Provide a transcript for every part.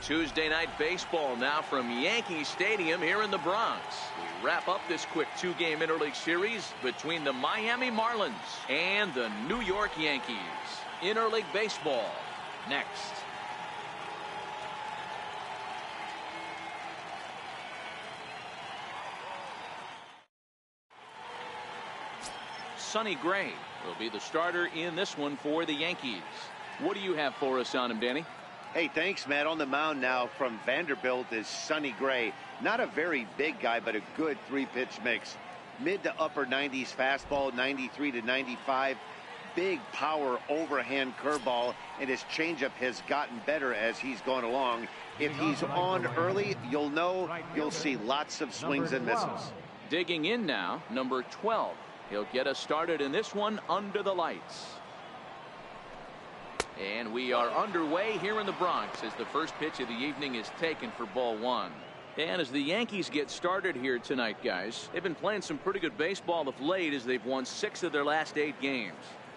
Tuesday night baseball now from Yankee Stadium here in the Bronx. We wrap up this quick two-game interleague series between the Miami Marlins and the New York Yankees. Interleague baseball next. Sonny Gray will be the starter in this one for the Yankees. What do you have for us on him, Danny? Hey, thanks, Matt. On the mound now from Vanderbilt is Sonny Gray. Not a very big guy, but a good three-pitch mix. Mid to upper 90s fastball, 93 to 95. Big power overhand curveball, and his changeup has gotten better as he's gone along. If he's on early, you'll see lots of swings and misses. Digging in now, number 12. He'll get us started in this one under the lights. And we are underway here in the Bronx as the first pitch of the evening is taken for ball one. And as the Yankees get started here tonight, guys, they've been playing some pretty good baseball of late as they've won 6 of their last 8 games.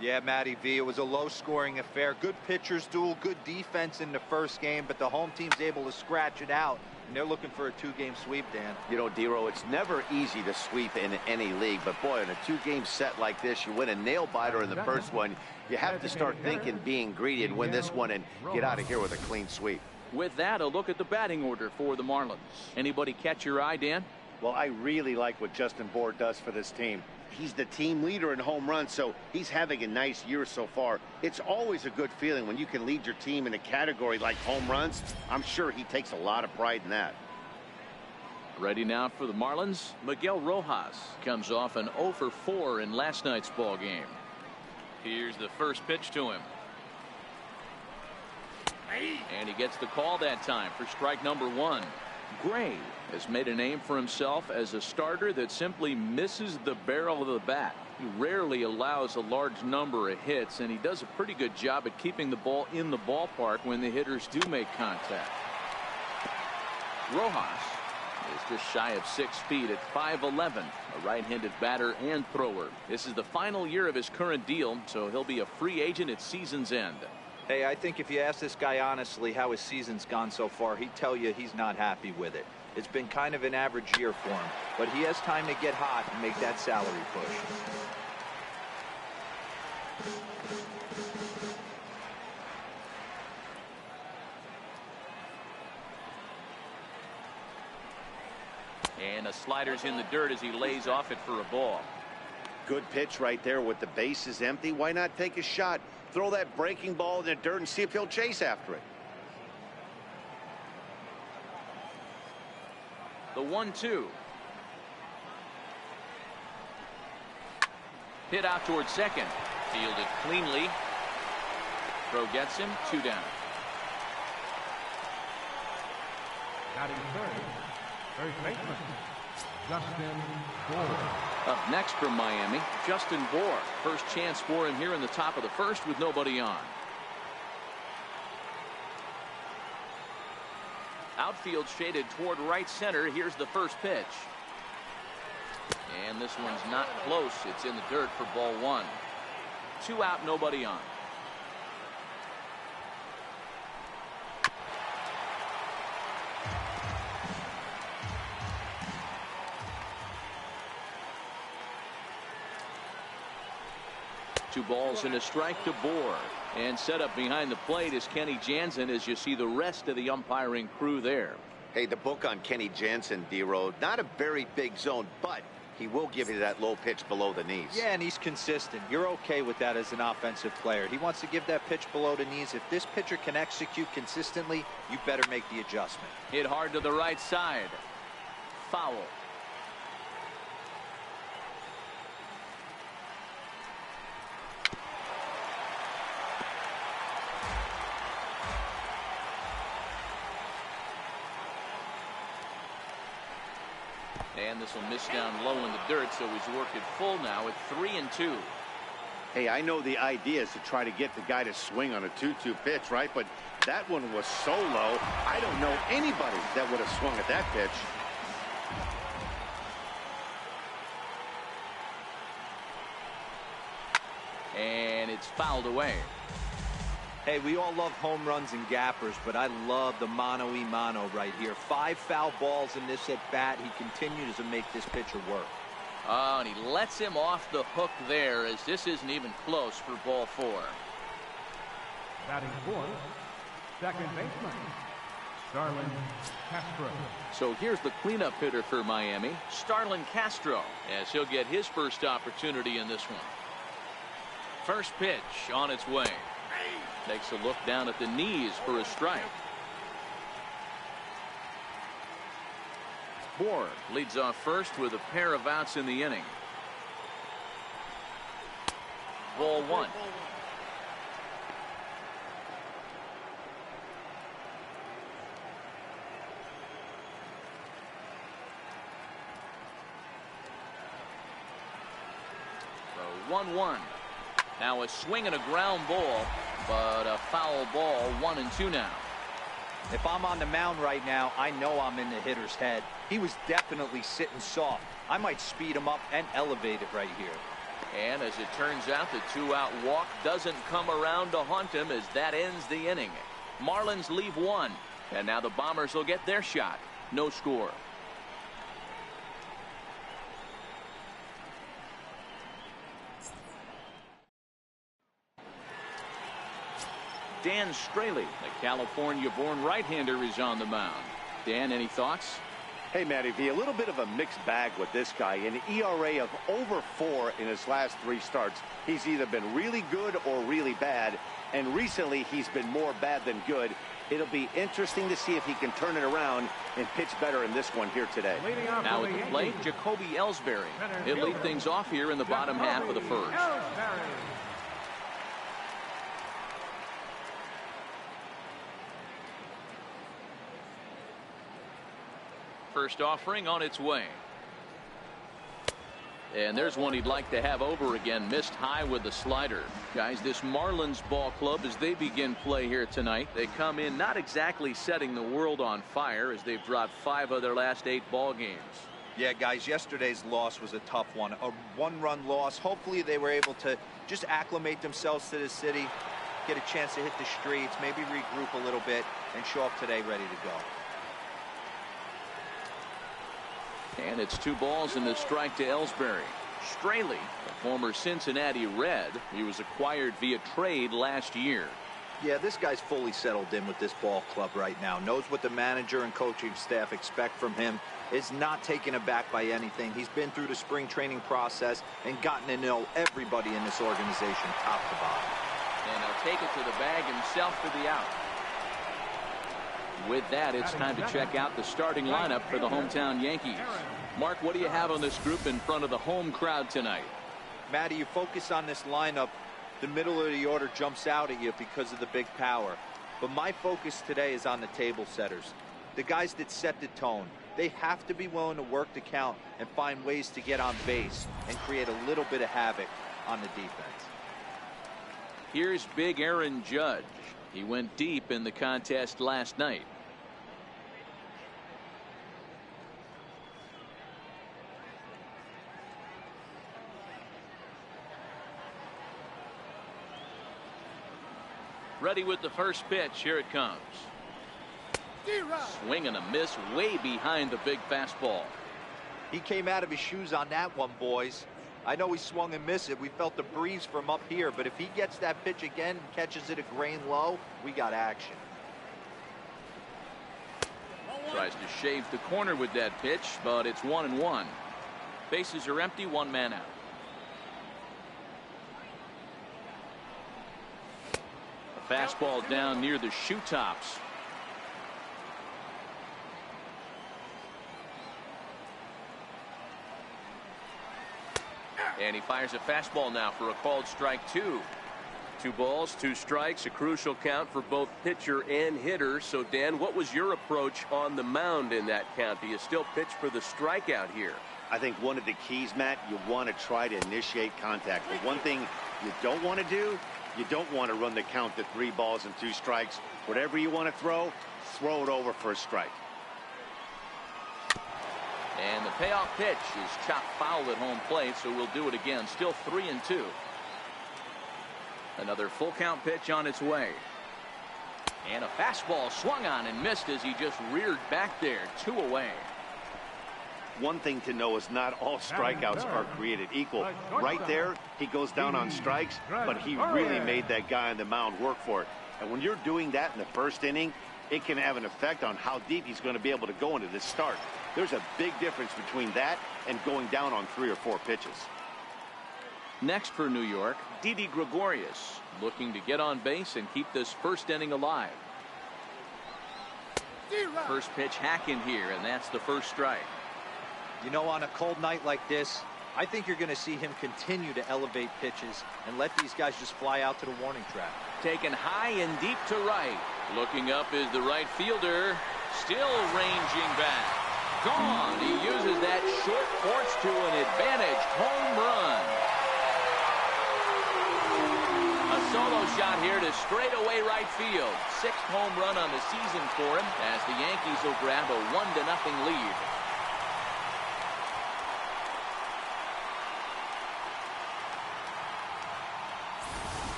Yeah, Matty V, it was a low-scoring affair. Good pitchers duel, good defense in the first game, but the home team's able to scratch it out. And they're looking for a 2-game sweep, Dan. You know, Dero, it's never easy to sweep in any league, but boy, in a 2-game set like this, you win a nail-biter in the first one, you have to start thinking being greedy and win this one and get out of here with a clean sweep. With that, a look at the batting order for the Marlins. Anybody catch your eye, Dan? Well, I really like what Justin Bour does for this team. He's the team leader in home runs, so he's having a nice year so far. It's always a good feeling when you can lead your team in a category like home runs. I'm sure he takes a lot of pride in that. Ready now for the Marlins. Miguel Rojas comes off an 0 for 4 in last night's ball game. Here's the first pitch to him. And he gets the call that time for strike number 1. Gray has made a name for himself as a starter that simply misses the barrel of the bat. He rarely allows a large number of hits, and he does a pretty good job at keeping the ball in the ballpark when the hitters do make contact. Rojas is just shy of 6 feet at 5'11", a right-handed batter and thrower. This is the final year of his current deal, so he'll be a free agent at season's end. Hey, I think if you ask this guy honestly how his season's gone so far, he'd tell you he's not happy with it. It's been kind of an average year for him, but he has time to get hot and make that salary push. And a slider's in the dirt as he lays off it for a ball. Good pitch right there with the bases empty. Why not take a shot? Throw that breaking ball in the dirt and see if he'll chase after it. The 1-2. Hit out towards second. Fielded cleanly. Throw gets him. 2 down. Batting third baseman, Justin Bour. Up next from Miami, Justin Bour. First chance for him here in the top of the first with nobody on. Outfield shaded toward right center. Here's the first pitch. And this one's not close. It's in the dirt for ball 1. 2 out, nobody on. Two balls and a strike to Bour. And set up behind the plate is Kenny Jansen as you see the rest of the umpiring crew there. Hey, the book on Kenny Jansen, D-Road, not a very big zone, but he will give you that low pitch below the knees. Yeah, and he's consistent. You're okay with that as an offensive player. He wants to give that pitch below the knees. If this pitcher can execute consistently, you better make the adjustment. Hit hard to the right side. Foul. And this will miss down low in the dirt, so he's worked it full now at 3-2. Hey, I know the idea is to try to get the guy to swing on a 2-2 pitch, right? But that one was so low, I don't know anybody that would have swung at that pitch. And it's fouled away. Hey, we all love home runs and gappers, but I love the mano-y-mano right here. 5 foul balls in this at-bat. He continues to make this pitcher work. Oh, and he lets him off the hook there, as this isn't even close for ball 4. Batting fourth, second baseman, Starlin Castro. So here's the cleanup hitter for Miami, Starlin Castro, as he'll get his first opportunity in this one. First pitch on its way. Takes a look down at the knees for a strike. Bohr leads off first with a pair of outs in the inning. Ball 1. So 1-1. Now a swing and a ground ball, but a foul ball. 1-2 now. If I'm on the mound right now, I know I'm in the hitter's head. He was definitely sitting soft. I might speed him up and elevate it right here. And as it turns out, the 2-out walk doesn't come around to haunt him, as that ends the inning. Marlins leave 1, and now the Bombers will get their shot. No score. Dan Straley, the California-born right-hander, is on the mound. Dan, any thoughts? Hey, Matty V, a little bit of a mixed bag with this guy. An ERA of over 4 in his last 3 starts. He's either been really good or really bad, and recently he's been more bad than good. It'll be interesting to see if he can turn it around and pitch better in this one here today. Now at the plate, Jacoby Ellsbury. He'll lead things off here in the bottom half of the first. First offering on its way. And there's one he'd like to have over again. Missed high with the slider. Guys, this Marlins ball club, as they begin play here tonight, they come in not exactly setting the world on fire, as they've dropped 5 of their last 8 ball games. Yeah, guys, yesterday's loss was a tough one. A 1-run loss. Hopefully they were able to just acclimate themselves to the city, get a chance to hit the streets, maybe regroup a little bit, and show up today ready to go. And it's 2 balls and a strike to Ellsbury. Straley, a former Cincinnati Red, he was acquired via trade last year. Yeah, this guy's fully settled in with this ball club right now. Knows what the manager and coaching staff expect from him. Is not taken aback by anything. He's been through the spring training process and gotten to know everybody in this organization top to bottom. And he'll take it to the bag himself for the out. With that, it's time to check out the starting lineup for the hometown Yankees. Mark, what do you have on this group in front of the home crowd tonight? Matty, you focus on this lineup, the middle of the order jumps out at you because of the big power. But my focus today is on the table setters, the guys that set the tone. They have to be willing to work the count and find ways to get on base and create a little bit of havoc on the defense. Here's big Aaron Judge. He went deep in the contest last night. Ready with the first pitch. Here it comes. Swing and a miss way behind the big fastball. He came out of his shoes on that one, boys. I know he swung and missed it. We felt the breeze from up here, but if he gets that pitch again and catches it a grain low, we got action. Tries to shave the corner with that pitch, but it's 1-1. Bases are empty, 1 man out. A fastball down near the shoe tops. And he fires a fastball now for a called strike 2. 2 balls, 2 strikes, a crucial count for both pitcher and hitter. So, Dan, what was your approach on the mound in that count? Do you still pitch for the strikeout here? I think one of the keys, Matt, you want to try to initiate contact. But one thing you don't want to do, you don't want to run the count to 3 balls and 2 strikes. Whatever you want to throw it over for a strike. And the payoff pitch is chopped foul at home plate, so we'll do it again. Still 3-2. Another full count pitch on its way. And a fastball swung on and missed as he just reared back there. 2 away. One thing to know is not all strikeouts are created equal. Right there, he goes down on strikes, but he really made that guy on the mound work for it. And when you're doing that in the first inning, it can have an effect on how deep he's going to be able to go into this start. There's a big difference between that and going down on 3 or 4 pitches. Next for New York, Didi Gregorius, looking to get on base and keep this first inning alive. First pitch hack in here, and that's the first strike. You know, on a cold night like this, I think you're going to see him continue to elevate pitches and let these guys just fly out to the warning track. Taken high and deep to right. Looking up is the right fielder. Still ranging back. Gone. He uses that short porch to an advantage home run. A solo shot here to straightaway right field. 6th home run on the season for him as the Yankees will grab a 1-0 lead.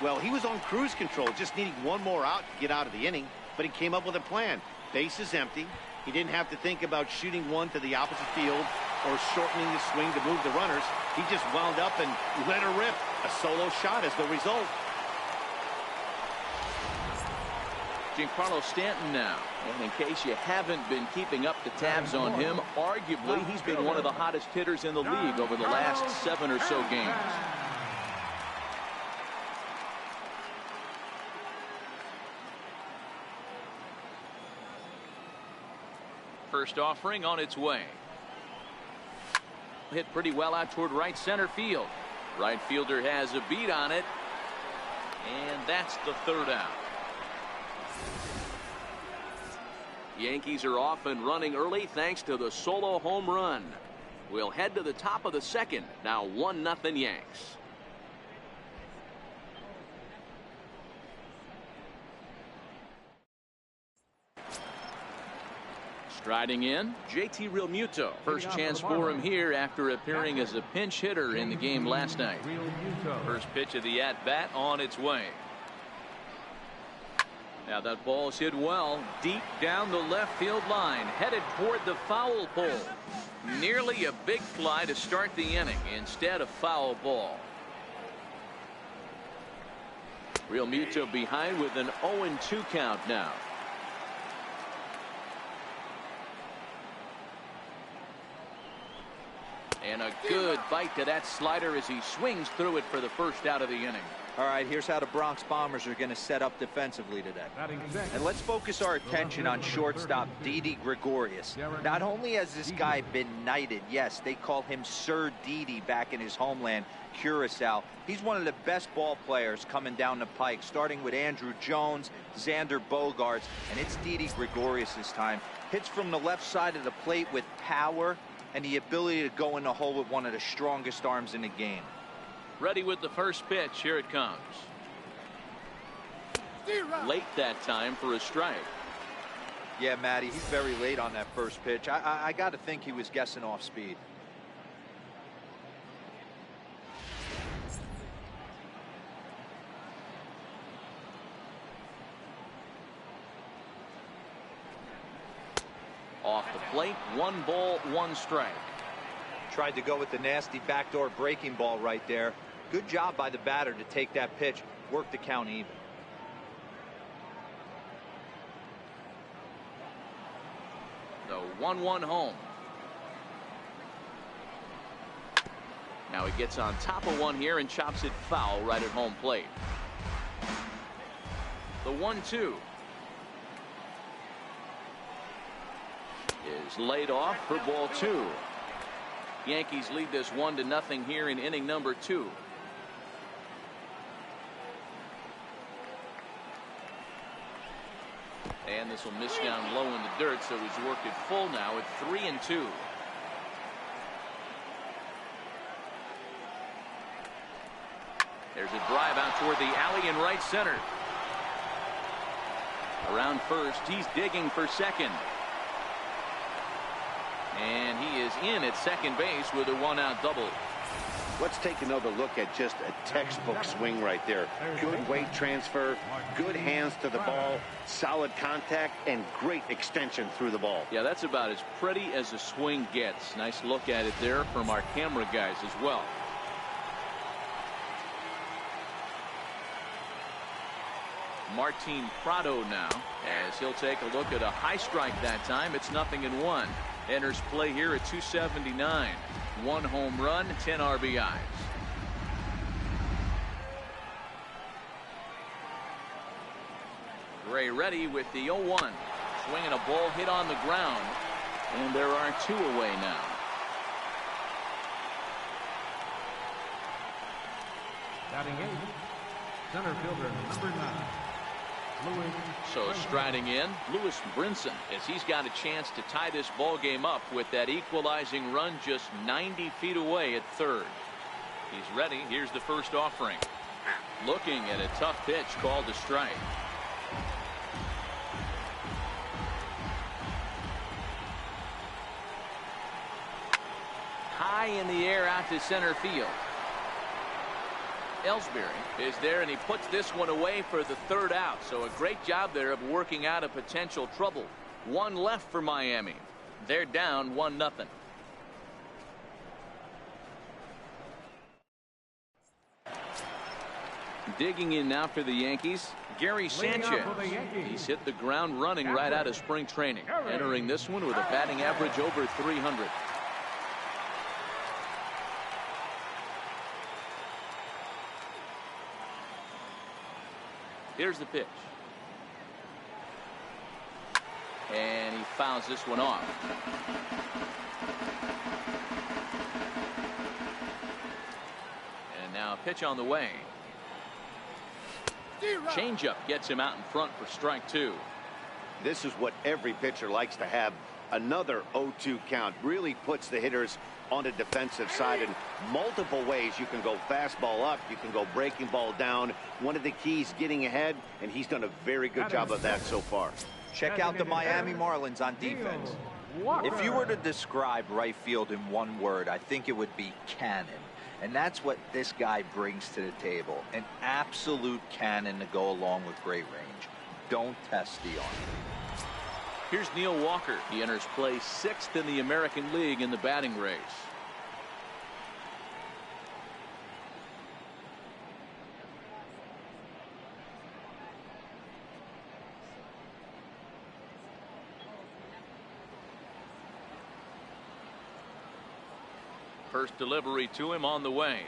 Well, he was on cruise control, just needing one more out to get out of the inning, but he came up with a plan. Base is empty. He didn't have to think about shooting one to the opposite field or shortening the swing to move the runners. He just wound up and let her rip. A solo shot is the result. Giancarlo Stanton now. And in case you haven't been keeping up the tabs on him, arguably he's been one of the hottest hitters in the league over the last 7 or so games. First offering on its way. Hit pretty well out toward right center field. Right fielder has a beat on it. And that's the 3rd out. Yankees are off and running early thanks to the solo home run. We'll head to the top of the 2nd. Now 1-0 Yanks. Striding in, JT Realmuto. First chance for him here after appearing as a pinch hitter in the game last night. First pitch of the at-bat on its way. Now that ball's hit well, deep down the left field line, headed toward the foul pole. Nearly a big fly to start the inning, instead of foul ball. Realmuto behind with an 0-2 count now. And a good bite to that slider as he swings through it for the first out of the inning. All right, here's how the Bronx Bombers are going to set up defensively today. And let's focus our attention on shortstop Didi Gregorius. Not only has this guy been knighted, yes, they call him Sir Didi back in his homeland, Curacao. He's one of the best ball players coming down the pike, starting with Andrew Jones, Xander Bogaerts, and it's Didi Gregorius this time. Hits from the left side of the plate with power and the ability to go in the hole with one of the strongest arms in the game. Ready with the first pitch. Here it comes. Late that time for a strike. Yeah, Matty, he's very late on that first pitch. I got to think he was guessing off speed. Off the plate, 1 ball, 1 strike. Tried to go with the nasty backdoor breaking ball right there. Good job by the batter to take that pitch, work the count even. The 1-1 home. Now he gets on top of one here and chops it foul right at home plate. The 1-2 is laid off for ball 2. Yankees lead this 1-0 here in inning number 2. And this will miss down low in the dirt, so he's worked it full now at 3-2. There's a drive out toward the alley in right center. Around first, he's digging for second. And he is in at second base with a 1-out double. Let's take another look at just a textbook swing right there. Good weight transfer, good hands to the ball, solid contact, and great extension through the ball. Yeah, that's about as pretty as a swing gets. Nice look at it there from our camera guys as well. Martin Prado now, as he'll take a look at a high strike that time. It's 0-1. Enters play here at 279. 1 home run, 10 RBIs. Gray ready with the 0-1. Swinging a ball hit on the ground. And there are 2 away now. Batting 8, center fielder number 9. So striding in, Lewis Brinson, as he's got a chance to tie this ball game up with that equalizing run just 90 feet away at third. He's ready. Here's the first offering. Looking at a tough pitch called a strike. High in the air out to center field. Ellsbury is there, and he puts this one away for the 3rd out. So a great job there of working out a potential trouble. 1 left for Miami. They're down 1-0. Digging in now for the Yankees, Gary Sanchez. He's hit the ground running right out of spring training. Entering this one with a batting average over 300. Here's the pitch. And he fouls this one off. And now a pitch on the way. Changeup gets him out in front for strike 2. This is what every pitcher likes to have. Another 0-2 count really puts the hitters on the defensive side in multiple ways. You can go fastball up, you can go breaking ball down. One of the keys, getting ahead, and he's done a very good job of that so far. Check out the Miami Marlins on defense. If you were to describe right field in one word, I think it would be cannon. And that's what this guy brings to the table. An absolute cannon to go along with great range. Don't test the arm. Here's Neil Walker. He enters play 6th in the American League in the batting race. First delivery to him on the way.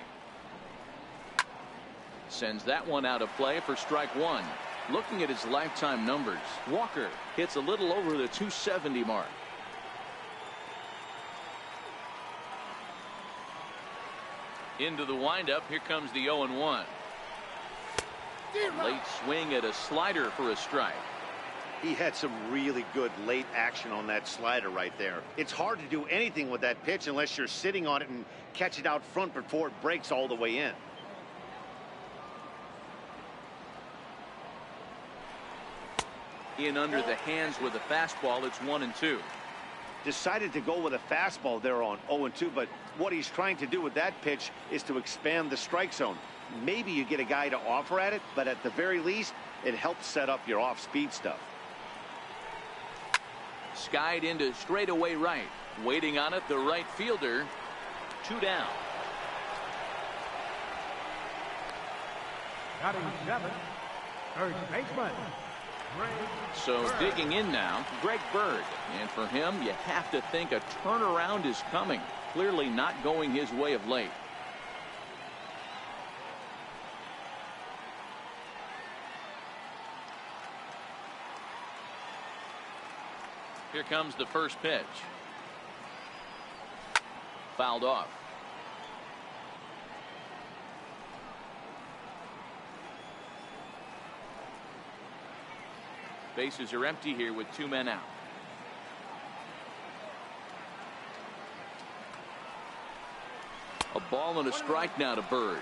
Sends that one out of play for strike 1. Looking at his lifetime numbers, Walker hits a little over the 270 mark. Into the windup. Here comes the 0-1. A late swing at a slider for a strike. He had some really good late action on that slider right there. It's hard to do anything with that pitch unless you're sitting on it and catch it out front before it breaks all the way in. In under the hands with a fastball. It's 1-2. Decided to go with a fastball there on 0-2, but what he's trying to do with that pitch is to expand the strike zone. Maybe you get a guy to offer at it, but at the very least, it helps set up your off-speed stuff. Skied into straightaway right. Waiting on it, the right fielder. 2 down. Batting 7, third baseman. So digging in now, Greg Bird. And for him, you have to think a turnaround is coming. Clearly not going his way of late. Here comes the first pitch. Fouled off. Bases are empty here with 2 men out. A ball and a strike now to Bird.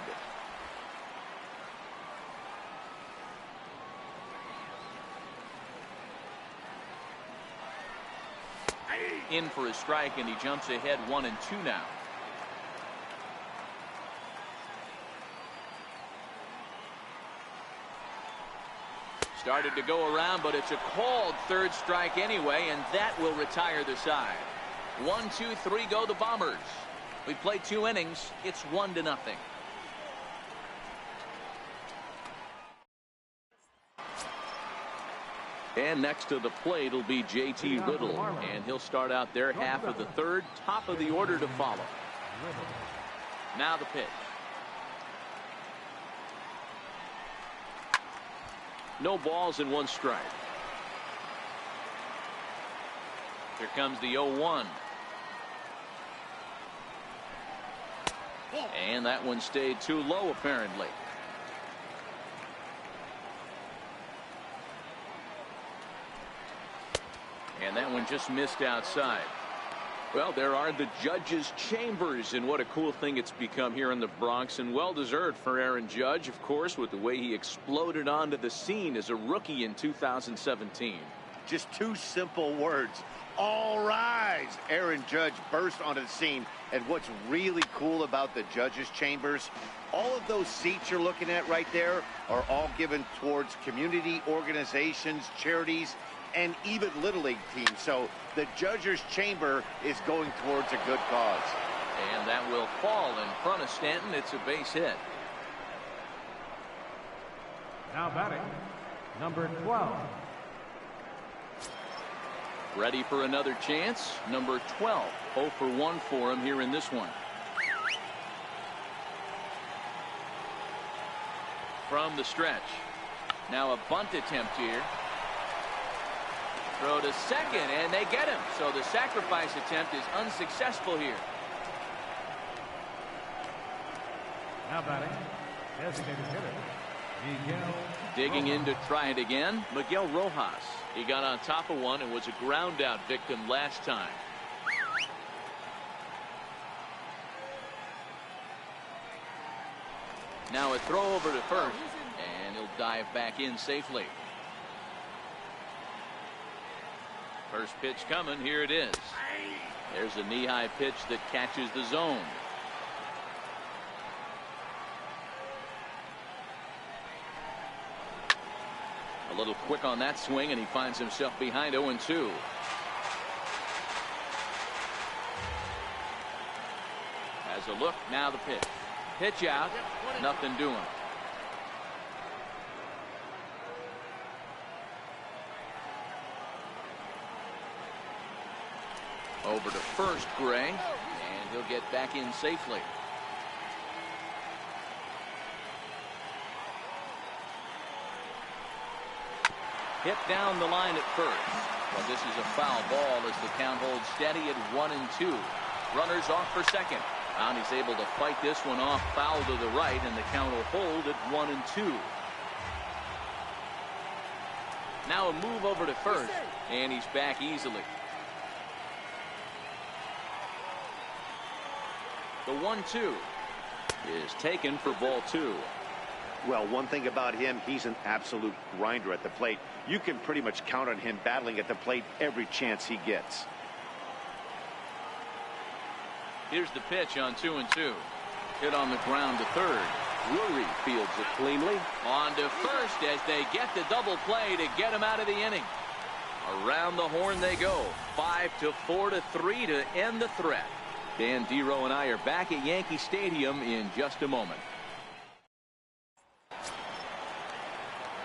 In for a strike, and he jumps ahead 1-2 now. Started to go around, but it's a called third strike anyway, and that will retire the side. 1, 2, 3 go the Bombers. We played 2 innings. It's 1-0. And next to the plate will be J.T. Riddle, and he'll start out their half of the third, top of the order to follow. Now the pitch. No balls and 1 strike. Here comes the 0-1. And that one stayed too low, apparently. And that one just missed outside. Well, there are the judges' chambers, and what a cool thing it's become here in the Bronx, and well-deserved for Aaron Judge, of course, with the way he exploded onto the scene as a rookie in 2017. Just 2 simple words. All rise. Aaron Judge burst onto the scene, and what's really cool about the judges' chambers, all of those seats you're looking at right there are all given towards community organizations, charities, and even Little League teams. So the judges' chamber is going towards a good cause. And that will fall in front of Stanton. It's a base hit. Now batting, number 12. Ready for another chance. Number 12. 0 for 1 for him here in this one. From the stretch. Now a bunt attempt here. Throw to second, and they get him. So the sacrifice attempt is unsuccessful here. Now batting, designated hitter, Miguel. Digging in to try it again, Miguel Rojas. He got on top of one and was a ground out victim last time. Now a throw over to first, and he'll dive back in safely. First pitch coming. Here it is. There's a knee-high pitch that catches the zone. A little quick on that swing, and he finds himself behind 0-2. Has a look. Now the pitch. Pitch out. Nothing doing. Over to first, Gray, and he'll get back in safely. Hit down the line at first. Well, this is a foul ball as the count holds steady at 1-2. Runners off for second. And he's able to fight this one off, foul to the right, and the count will hold at 1-2. Now a move over to first, and he's back easily. The 1-2 is taken for ball 2. Well, one thing about him, he's an absolute grinder at the plate. You can pretty much count on him battling at the plate every chance he gets. Here's the pitch on 2-2. Hit on the ground to third. Drury fields it cleanly. On to first as they get the double play to get him out of the inning. Around the horn they go. 5-4-3 to end the threat. Dan Dero and I are back at Yankee Stadium in just a moment.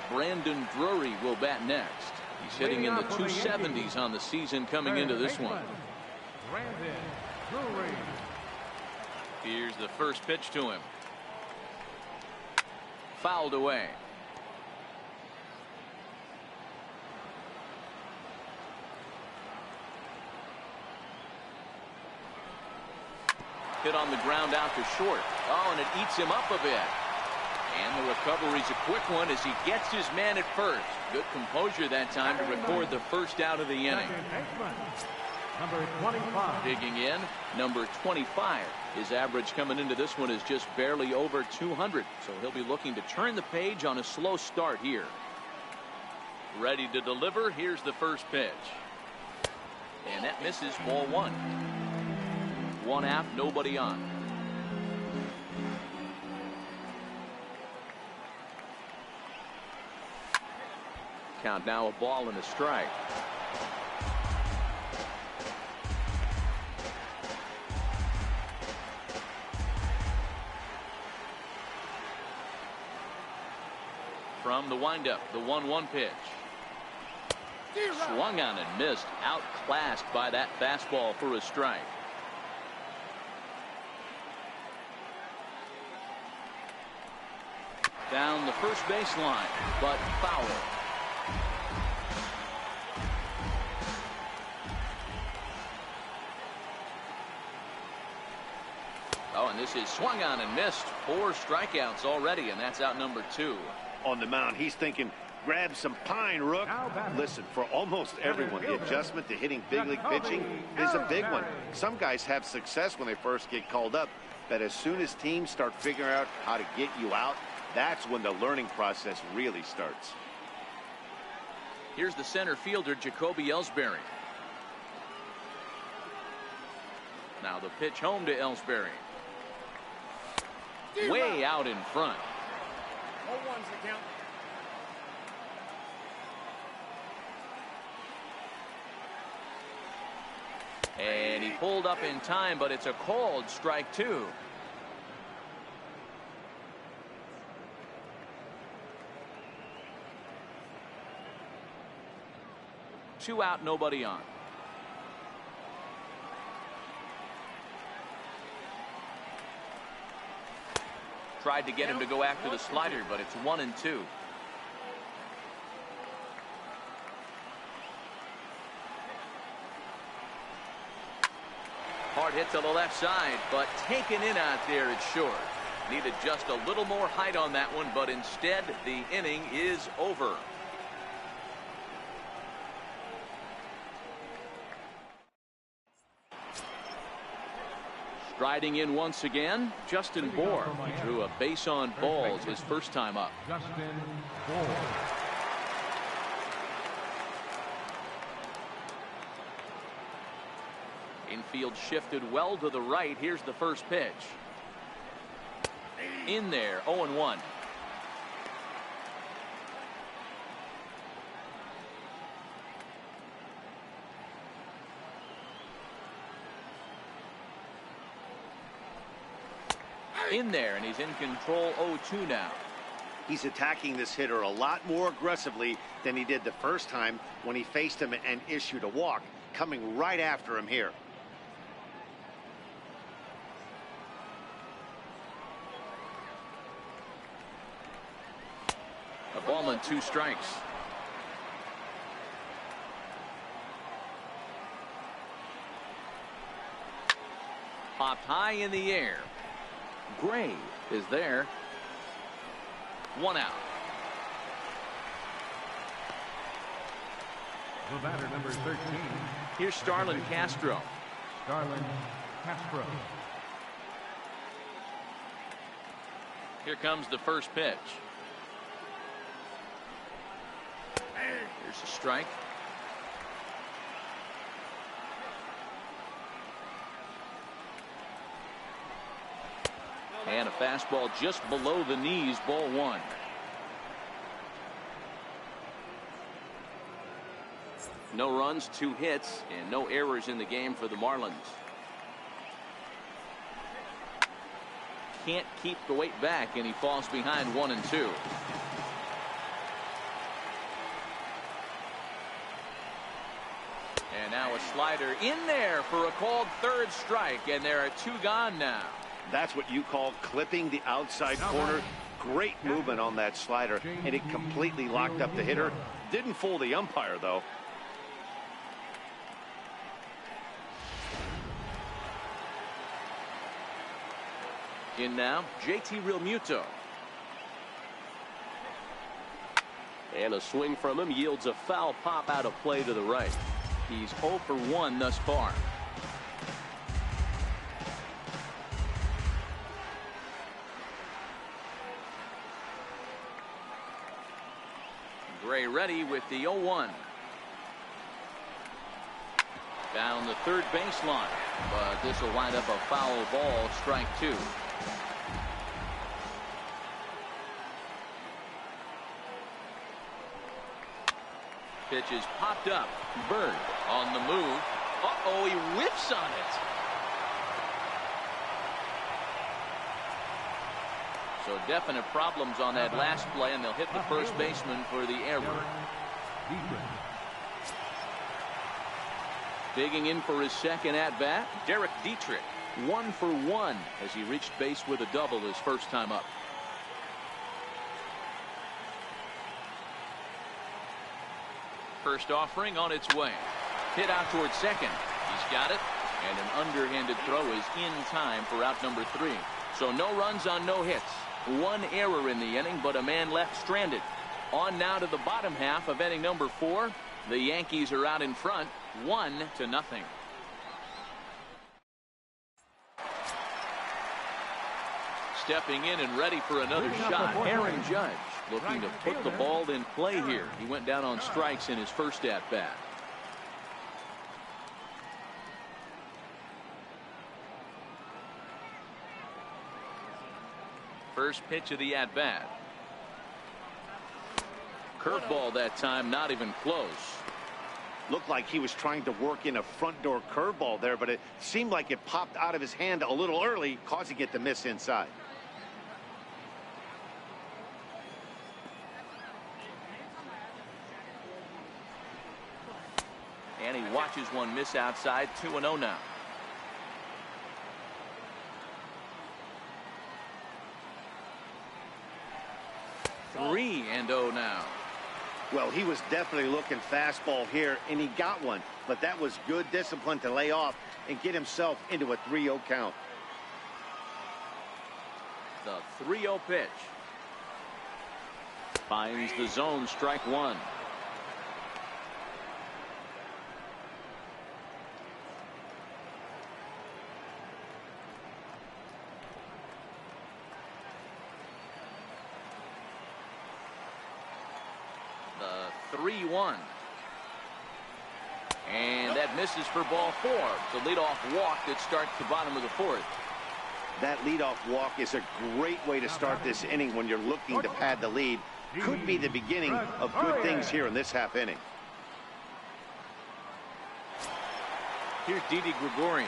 Brandon Drury will bat next. He's hitting in the 270s on the season coming into this one. Brandon Drury. Here's the first pitch to him. Fouled away. Hit on the ground out to short. Oh, and it eats him up a bit. And the recovery's a quick one as he gets his man at first. Good composure that time to record the first out of the inning. Number 25. Digging in, number 25. His average coming into this one is just barely over 200. So he'll be looking to turn the page on a slow start here. Ready to deliver. Here's the first pitch. And that misses, ball 1. 1-out, nobody on. count now, a ball and a strike. From the windup, the 1-1 pitch. Swung on and missed. Outclassed by that fastball for a strike. Down the first baseline, but foul. Oh, and this is swung on and missed. 4 strikeouts already, and that's out number 2. On the mound, he's thinking, grab some pine, Rook. Listen, for almost everyone, the adjustment to hitting big league pitching is a big one. Some guys have success when they first get called up, but as soon as teams start figuring out how to get you out, that's when the learning process really starts. Here's the center fielder, Jacoby Ellsbury. Now the pitch home to Ellsbury. Way out in front. 0-1's the count. And he pulled up in time, but it's a called strike 2. Two out, nobody on. Tried to get him to go after the slider, but it's 1-2. Hard hit to the left side, but taken in out there, it's short. Needed just a little more height on that one, but instead the inning is over. Striding in once again, Justin Bour. He drew a base on balls his first time up. Justin Bour. Infield shifted well to the right. Here's the first pitch. In there, 0-1. In there, and he's in control. 0-2 now. He's attacking this hitter a lot more aggressively than he did the first time when he faced him and issued a walk, coming right after him here. A ball and 2 strikes. Popped high in the air. Gray is there. 1 out. The batter, number 13. Here's Starlin Castro. Starlin Castro. Here comes the first pitch. Here's a strike. And a fastball just below the knees, ball 1. No runs, 2 hits, and no errors in the game for the Marlins. Can't keep the weight back, and he falls behind 1-2. And now a slider in there for a called 3rd strike, and there are 2 gone now. That's what you call clipping the outside corner. Great movement on that slider, and it completely locked up the hitter. Didn't fool the umpire, though. In now, JT Realmuto. And a swing from him yields a foul pop out of play to the right. He's 0 for 1 thus far. Gray ready with the 0-1. Down the 3rd baseline, but this will wind up a foul ball, strike 2. Pitch is popped up. Bird on the move. Uh-oh, he whiffs on it. So definite problems on that last play, and they'll hit the first baseman for the error. Digging in for his second at-bat, Derek Dietrich. 1 for 1 as he reached base with a double his first time up. First offering on its way. Hit out towards second. He's got it. And an underhanded throw is in time for out number 3. So no runs on no hits. 1 error in the inning, but a man left stranded. On now to the bottom half of inning number 4. The Yankees are out in front, 1-0. Stepping in and ready for another shot, Aaron Judge looking to put the ball in play here. He went down on strikes in his first at-bat. First pitch of the at-bat. Curveball that time, not even close. Looked like he was trying to work in a front door curveball there, but it seemed like it popped out of his hand a little early, causing it to miss inside. And he watches one miss outside. 2-0 now. Three and 0 now. Well, he was definitely looking fastball here, and he got one. But that was good discipline to lay off and get himself into a 3-0 count. The 3-0 pitch. Finds the zone, strike 1. The 3-1. And that misses for ball 4. The leadoff walk that starts the bottom of the 4th. That leadoff walk is a great way to start this inning when you're looking to pad the lead. Could be the beginning of good things here in this half inning. Here's Didi Gregorius.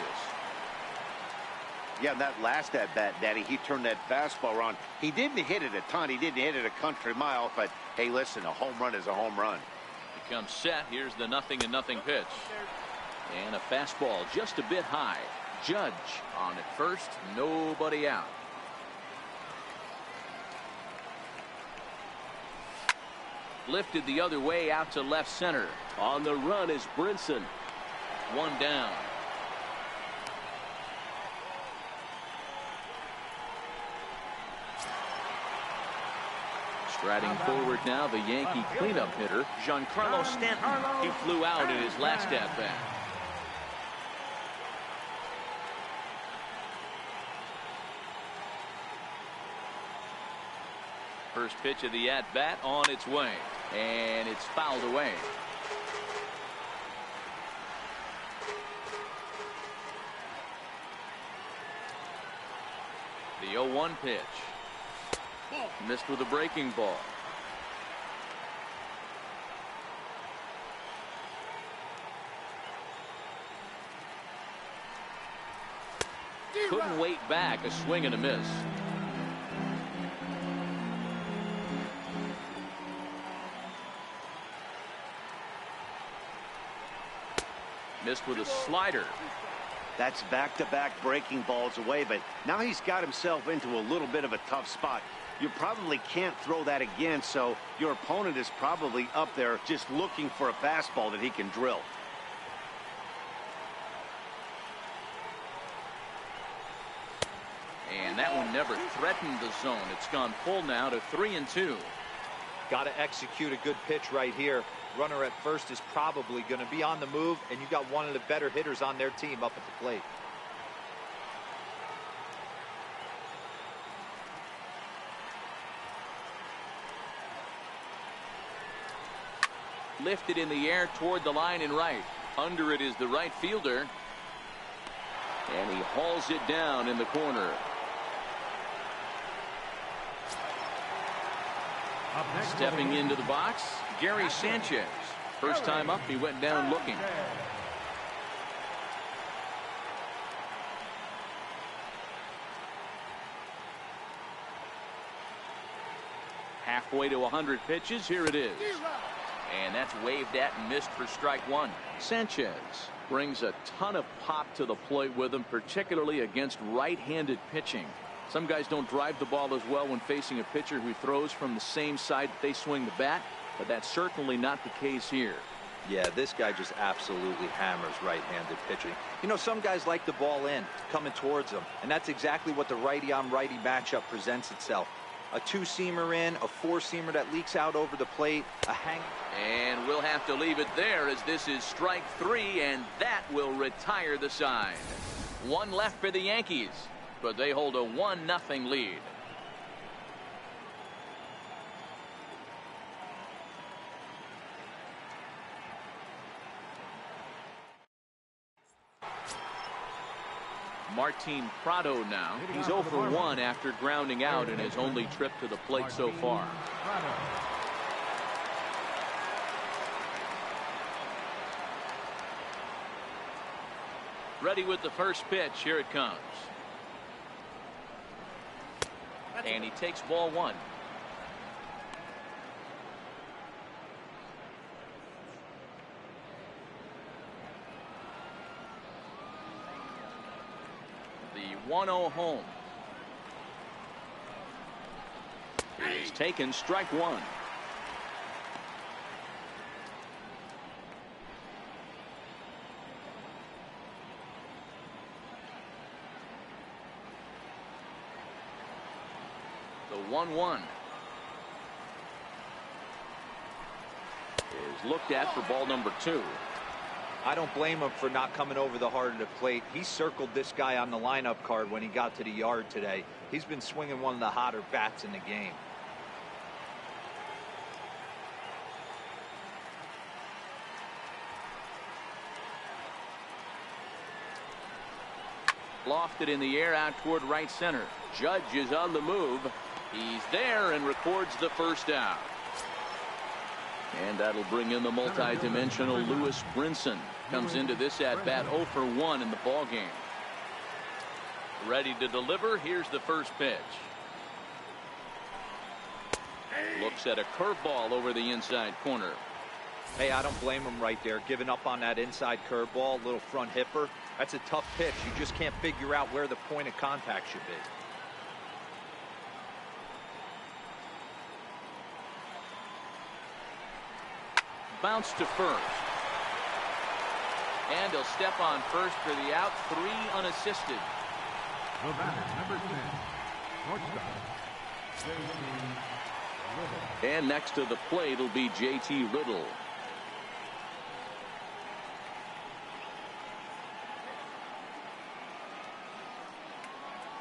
Yeah, that last at-bat, Daddy, he turned that fastball around. He didn't hit it a ton. He didn't hit it a country mile. But, hey, listen, a home run is a home run. He comes set. Here's the 0-0 pitch. And a fastball just a bit high. Judge on at first. Nobody out. Lifted the other way out to left center. On the run is Brinson. 1 down. Striding forward now, the Yankee cleanup hitter, Giancarlo Stanton. He flew out in his last at-bat. First pitch of the at-bat on its way, and it's fouled away. The 0-1 pitch. Missed with a breaking ball. Couldn't wait back. A swing and a miss. Missed with a slider. That's back-to-back breaking balls away, but now he's got himself into a little bit of a tough spot. You probably can't throw that again, so your opponent is probably up there just looking for a fastball that he can drill. And that one never threatened the zone. It's gone full now to 3-2. Got to execute a good pitch right here. Runner at first is probably going to be on the move, and you got one of the better hitters on their team up at the plate. Lifted in the air toward the line and right. Under it is the right fielder. And he hauls it down in the corner. Stepping into the box, Gary Sanchez. First time up, he went down looking. Halfway to 100 pitches. Here it is. And that's waved at and missed for strike one. Sanchez brings a ton of pop to the plate with him, particularly against right-handed pitching. Some guys don't drive the ball as well when facing a pitcher who throws from the same side that they swing the bat, but that's certainly not the case here. Yeah, this guy just absolutely hammers right-handed pitching. You know, some guys like the ball in, coming towards them, and that's exactly what the righty-on-righty matchup presents itself. A two-seamer in, a four-seamer that leaks out over the plate, a hang. And we'll have to leave it there as this is strike three, and that will retire the side. One left for the Yankees, but they hold a 1-0 lead. Martin Prado now. He's 0 for 1 after grounding out in his only trip to the plate so far. Ready with the first pitch. Here it comes. And he takes ball one. The 1-0 home is taken. Strike one. The 1-1 is looked at for ball number two. I don't blame him for not coming over the heart of the plate. He circled this guy on the lineup card when he got to the yard today. He's been swinging one of the hotter bats in the game. Lofted in the air out toward right center. Judge is on the move. He's there and records the first out. And that'll bring in the multi-dimensional Lewis Brinson. Comes into this at bat 0 for 1 in the ball game. Ready to deliver. Here's the first pitch. Looks at a curveball over the inside corner. Hey, I don't blame him right there. Giving up on that inside curveball, little front hipper. That's a tough pitch. You just can't figure out where the point of contact should be. Bounce to first. And he'll step on first for the out. 3 unassisted. The batter, number 10, shortstop, J.T. And next to the plate will be J.T. Riddle.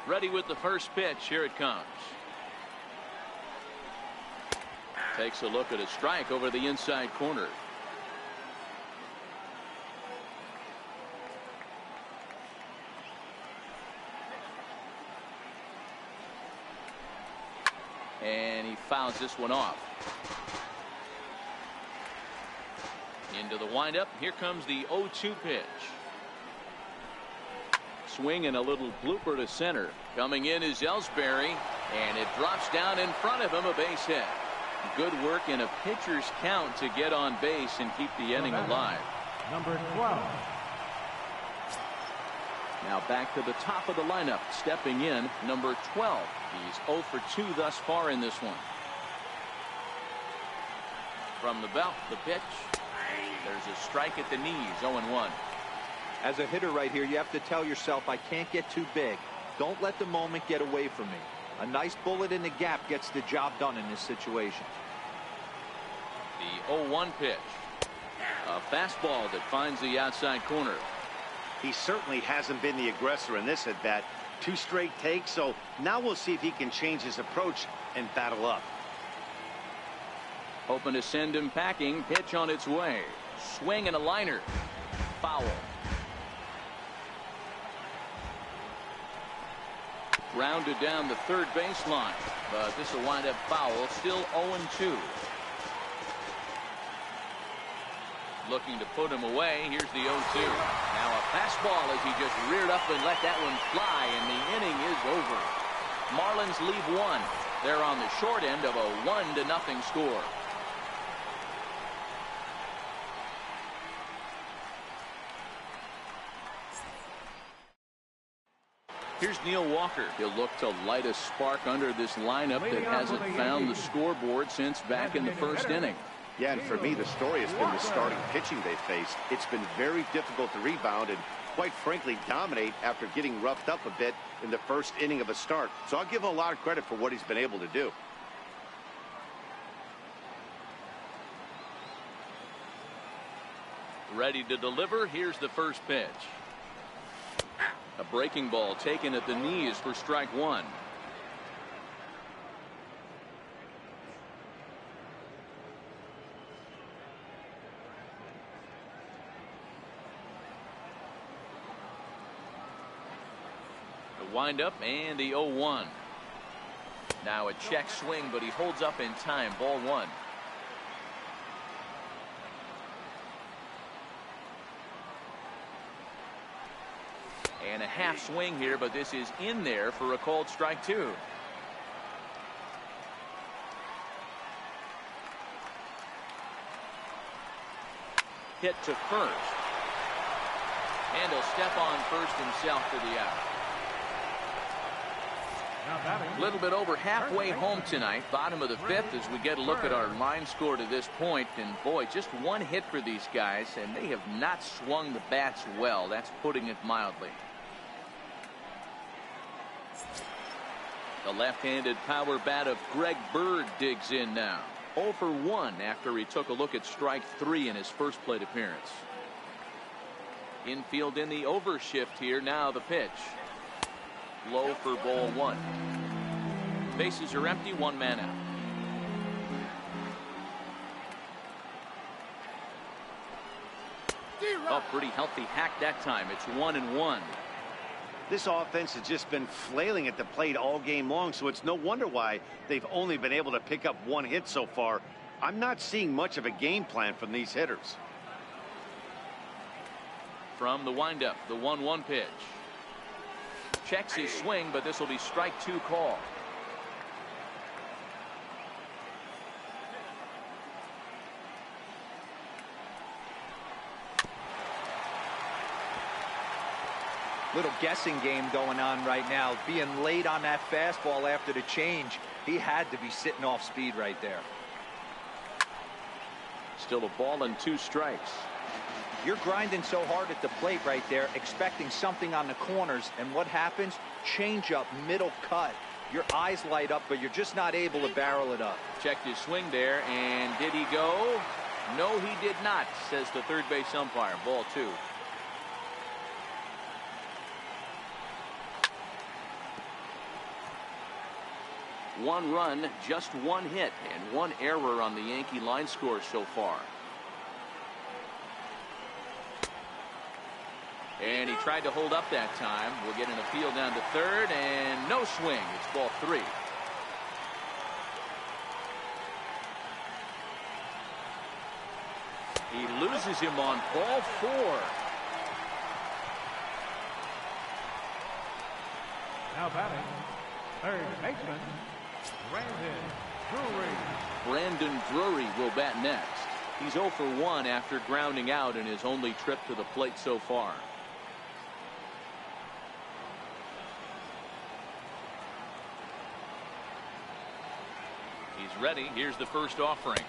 Ready with the first pitch. Here it comes. Takes a look at a strike over the inside corner. And he fouls this one off. Into the windup. Here comes the 0-2 pitch. Swing and a little blooper to center. Coming in is Ellsbury, and it drops down in front of him, a base hit. Good work in a pitcher's count to get on base and keep the inning alive. Number 12. Now back to the top of the lineup. Stepping in, number 12. He's 0 for 2 thus far in this one. From the belt, the pitch. There's a strike at the knees, 0-1. As a hitter right here, you have to tell yourself, I can't get too big. Don't let the moment get away from me. A nice bullet in the gap gets the job done in this situation. The 0-1 pitch. A fastball that finds the outside corner. He certainly hasn't been the aggressor in this at bat. 2 straight takes, so now we'll see if he can change his approach and battle up. Hoping to send him packing. Pitch on its way. Swing and a liner. Foul. Grounded down the third baseline, but this will wind up foul. Still 0-2. Looking to put him away. Here's the 0-2. Now a fastball as he just reared up and let that one fly, and the inning is over. Marlins leave one. They're on the short end of a 1-0 score. Here's Neil Walker. He'll look to light a spark under this lineup that hasn't found the scoreboard since back in the first inning. Yeah, and for me, the story has been the starting pitching they faced. It's been very difficult to rebound and, quite frankly, dominate after getting roughed up a bit in the first inning of a start. So I'll give him a lot of credit for what he's been able to do. Ready to deliver. Here's the first pitch. A breaking ball taken at the knees for strike one. The windup and the 0-1. Now a check swing, but he holds up in time. Ball one. And a half swing here, but this is in there for a called strike two. Hit to first. And he'll step on first himself for the out. A little bit over halfway home tonight, bottom of the fifth, as we get a look at our line score to this point. And boy, just one hit for these guys, and they have not swung the bats well. That's putting it mildly. The left-handed power bat of Greg Bird digs in now. 0 for 1 after he took a look at strike three in his first plate appearance. Infield in the overshift here. Now the pitch. Low for ball one. Bases are empty, one man out. Oh, pretty healthy hack that time. It's 1-1. This offense has just been flailing at the plate all game long, so it's no wonder why they've only been able to pick up one hit so far. I'm not seeing much of a game plan from these hitters. From the windup, the 1-1 pitch. Checks his swing, but this will be strike two call. Little guessing game going on right now. Being late on that fastball after the change. He had to be sitting off speed right there. Still a ball and 2 strikes. You're grinding so hard at the plate right there, expecting something on the corners, and what happens? Change up, middle cut. Your eyes light up, but you're just not able to barrel it up. Checked his swing there, and did he go? No, he did not, says the third base umpire. Ball 2. One run, just one hit, and one error on the Yankee line score so far. And he tried to hold up that time. We'll get an appeal down to third, and no swing. It's ball 3. He loses him on ball 4. Now batting, third baseman, Brandon Drury will bat next. He's 0 for 1 after grounding out in his only trip to the plate so far. He's ready. Here's the first offering.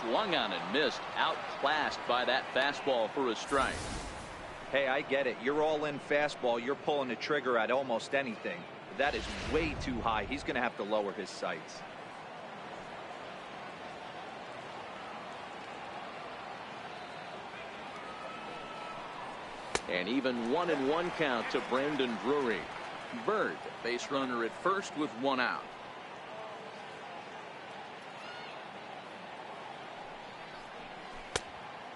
Swung on and missed. Outclassed by that fastball for a strike. Hey, I get it. You're all in fastball. You're pulling the trigger at almost anything. That is way too high. He's going to have to lower his sights. And even 1-1 count to Brandon Drury. Bird, base runner at first with 1 out.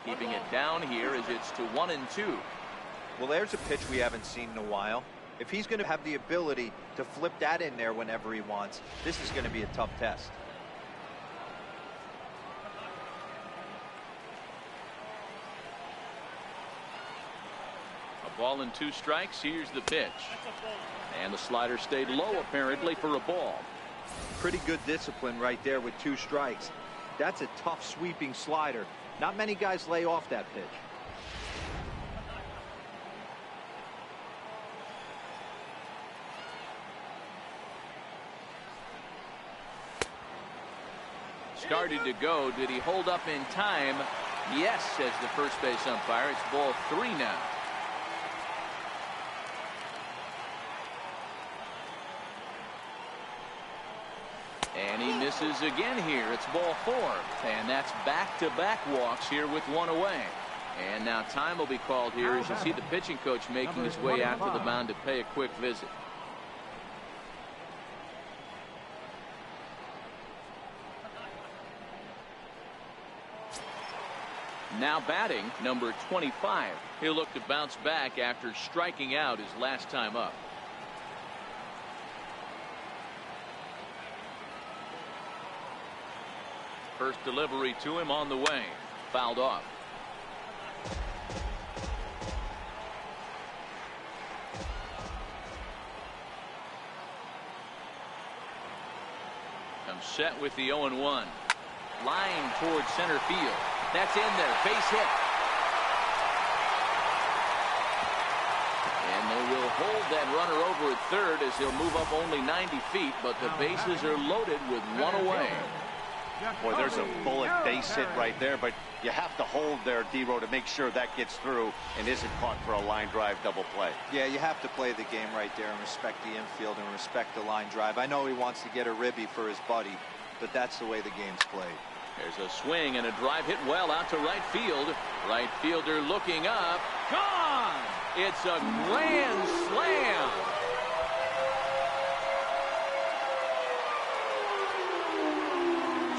Keeping it down here as it's to 1-2. Well, there's a pitch we haven't seen in a while. If he's going to have the ability to flip that in there whenever he wants, this is going to be a tough test. A ball and 2 strikes. Here's the pitch. And the slider stayed low apparently for a ball. Pretty good discipline right there with 2 strikes. That's a tough sweeping slider. Not many guys lay off that pitch. Started to go. Did he hold up in time? Yes, says the first base umpire. It's ball 3 now. And he misses again here. It's ball 4. And that's back-to-back walks here with 1 away. And now time will be called here as you see the pitching coach making his way out to the mound to pay a quick visit. Now batting, number 25. He'll look to bounce back after striking out his last time up. First delivery to him on the way. Fouled off. Comes set with the 0-1. Line towards center field. That's in there. Base hit. And they will hold that runner over at third as he'll move up only 90 feet, but the bases are loaded with 1 away. Boy, there's a bullet base hit right there, but you have to hold there, D-Row, to make sure that gets through and isn't caught for a line drive double play. Yeah, you have to play the game right there and respect the infield and respect the line drive. I know he wants to get a ribby for his buddy, but that's the way the game's played. There's a swing and a drive hit well out to right field. Right fielder looking up. Gone! It's a grand slam.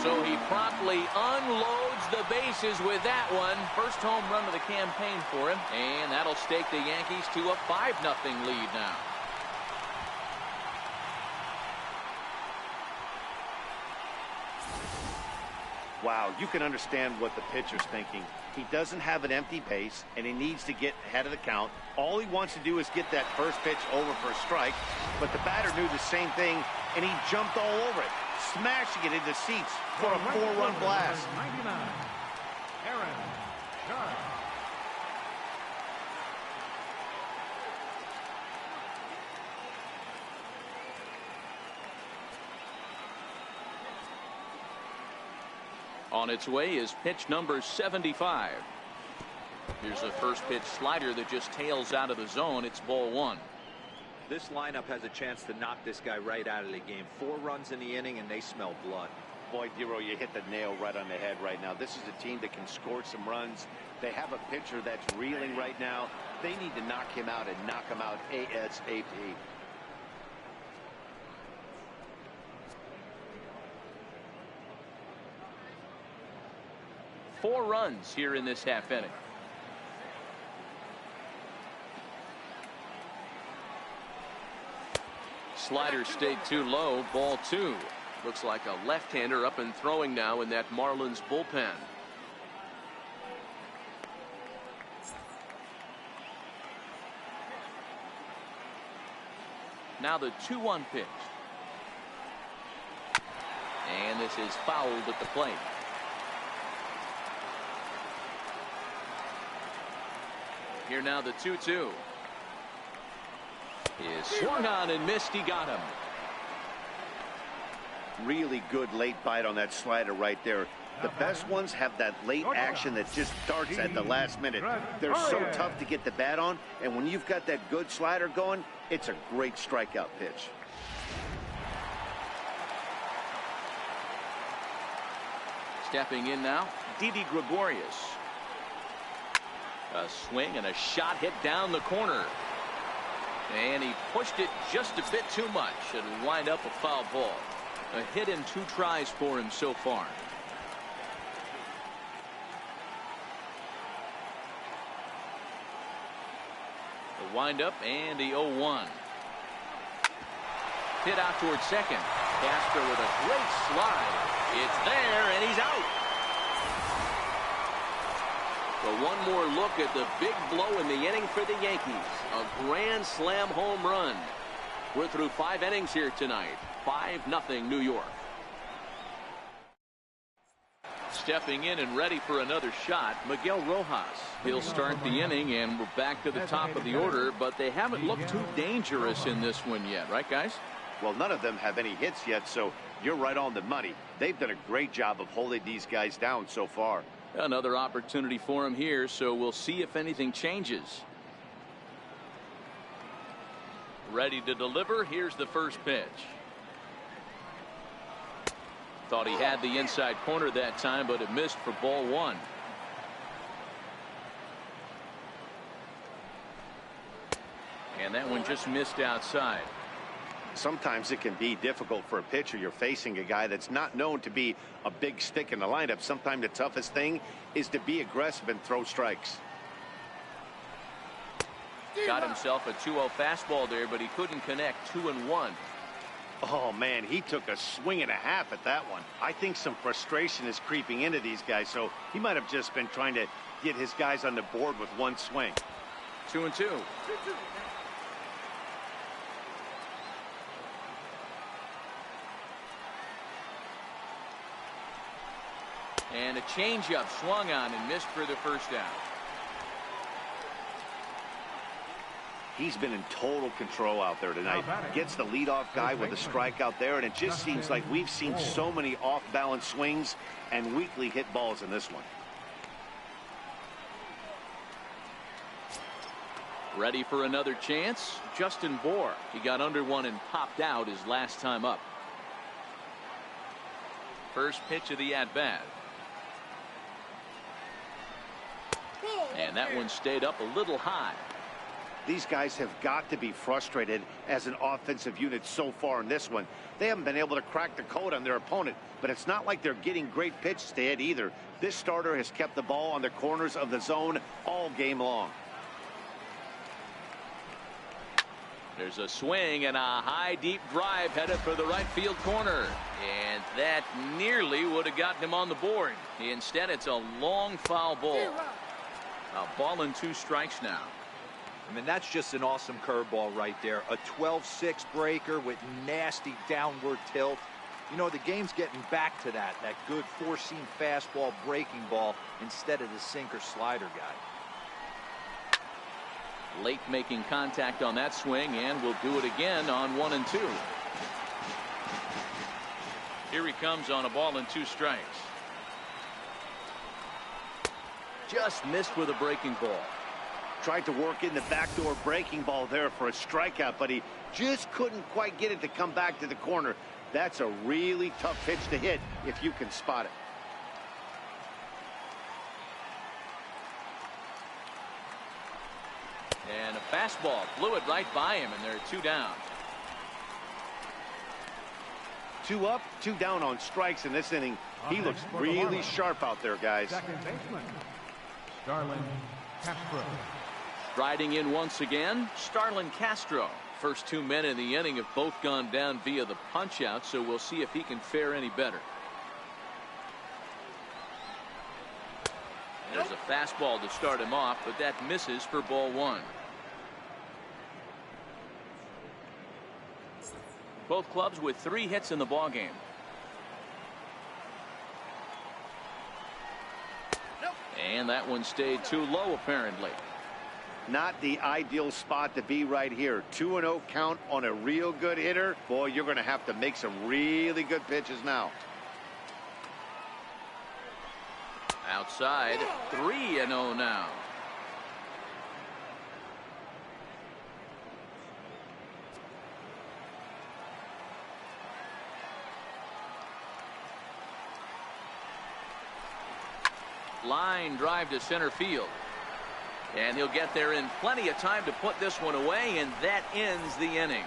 So he promptly unloads the bases with that one. First home run of the campaign for him. And that'll stake the Yankees to a 5-0 lead now. Wow, you can understand what the pitcher's thinking. He doesn't have an empty base, and he needs to get ahead of the count. All he wants to do is get that first pitch over for a strike, but the batter knew the same thing, and he jumped all over it, smashing it into seats for a 4-run blast. 99. Aaron Judge. On its way is pitch number 75. Here's a first pitch slider that just tails out of the zone. It's ball 1. This lineup has a chance to knock this guy right out of the game. 4 runs in the inning, and they smell blood. Boy, D-Row, you hit the nail right on the head right now. This is a team that can score some runs. They have a pitcher that's reeling right now. They need to knock him out and knock him out ASAP. Four runs here in this half inning. Slider stayed too low. Ball 2. Looks like a left-hander up and throwing now in that Marlins bullpen. Now the 2-1 pitch. And this is fouled at the plate. Here now the 2-2. Is swung on and missed. He got him. Really good late bite on that slider right there. The best ones have that late action that just starts at the last minute. They're so tough to get the bat on, and when you've got that good slider going, it's a great strikeout pitch. Stepping in now, Didi Gregorius. A swing and a shot hit down the corner. And he pushed it just a bit too much. It'll wind up a foul ball. A hit in 2 tries for him so far. The windup and the 0-1. Hit out towards second. Casper with a great slide. It's there and he's out. So one more look at the big blow in the inning for the Yankees. A grand slam home run. We're through 5 innings here tonight. 5-0 New York. Stepping in and ready for another shot, Miguel Rojas. He'll start the inning, and we're back to the top of the order, but they haven't looked too dangerous in this one yet, right, guys? Well, none of them have any hits yet, so you're right on the money. They've done a great job of holding these guys down so far. Another opportunity for him here, so we'll see if anything changes. Ready to deliver. Here's the first pitch. Thought he had the inside corner that time, but it missed for ball 1. And that one just missed outside. Sometimes it can be difficult for a pitcher. You're facing a guy that's not known to be a big stick in the lineup. Sometimes the toughest thing is to be aggressive and throw strikes. Got himself a 2-0 fastball there, but he couldn't connect. 2-1. Oh, man, he took a swing and a half at that one. I think some frustration is creeping into these guys, so he might have just been trying to get his guys on the board with one swing. 2-2. And a changeup swung on and missed for the first down. He's been in total control out there tonight. Gets the leadoff guy with a strikeout there, and it just seems like we've seen so many off-balance swings and weakly hit balls in this one. Ready for another chance? Justin Bohr. He got under one and popped out his last time up. First pitch of the at-bat. And that one stayed up a little high. These guys have got to be frustrated as an offensive unit so far in this one. They haven't been able to crack the code on their opponent, but it's not like they're getting great pitches to hit either. This starter has kept the ball on the corners of the zone all game long. There's a swing and a high deep drive headed for the right field corner, and that nearly would have gotten him on the board. Instead, it's a long foul ball. A ball and 2 strikes now. I mean, that's just an awesome curveball right there. A 12-6 breaker with nasty downward tilt. You know, the game's getting back to that good 4-seam fastball breaking ball instead of the sinker slider guy. Late making contact on that swing, and will do it again on 1 and 2. Here he comes on a ball and 2 strikes. Just missed with a breaking ball. Tried to work in the backdoor breaking ball there for a strikeout, but he just couldn't quite get it to come back to the corner. That's a really tough pitch to hit if you can spot it. And a fastball blew it right by him, and there are 2 down. 2 up, 2 down on strikes in this inning. He looks really sharp out there, guys. Second baseman, Starlin Castro. Striding in once again, Starlin Castro. First 2 men in the inning have both gone down via the punch-out, so we'll see if he can fare any better. There's a fastball to start him off, but that misses for ball 1. Both clubs with 3 hits in the ballgame. And that one stayed too low, apparently. Not the ideal spot to be right here. 2-0 count on a real good hitter. Boy, you're going to have to make some really good pitches now. Outside, 3-0 now. Line drive to center field. And he'll get there in plenty of time to put this one away, and that ends the inning.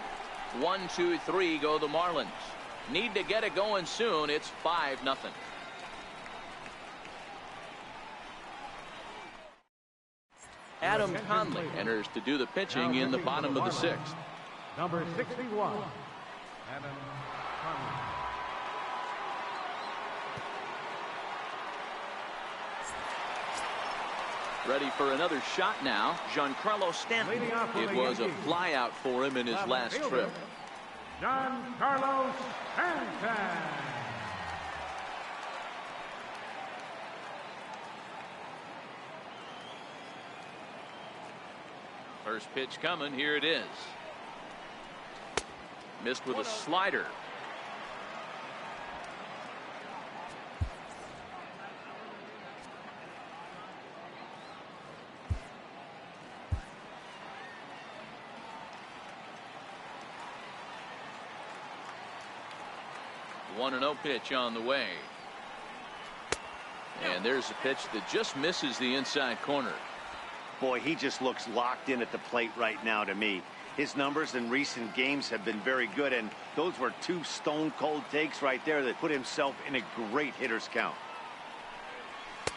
1, 2, 3 go the Marlins. Need to get it going soon. It's 5-0. Adam Conley enters to do the pitching in the bottom of the 6th. Number 61, Adam Conley. Ready for another shot now. Giancarlo Stanton. It was a flyout for him in his last trip. Giancarlo Stanton. First pitch coming. Here it is. Missed with a slider. One and 0 pitch on the way. And there's a pitch that just misses the inside corner. Boy, he just looks locked in at the plate right now to me. His numbers in recent games have been very good, and those were two stone-cold takes right there that put himself in a great hitter's count.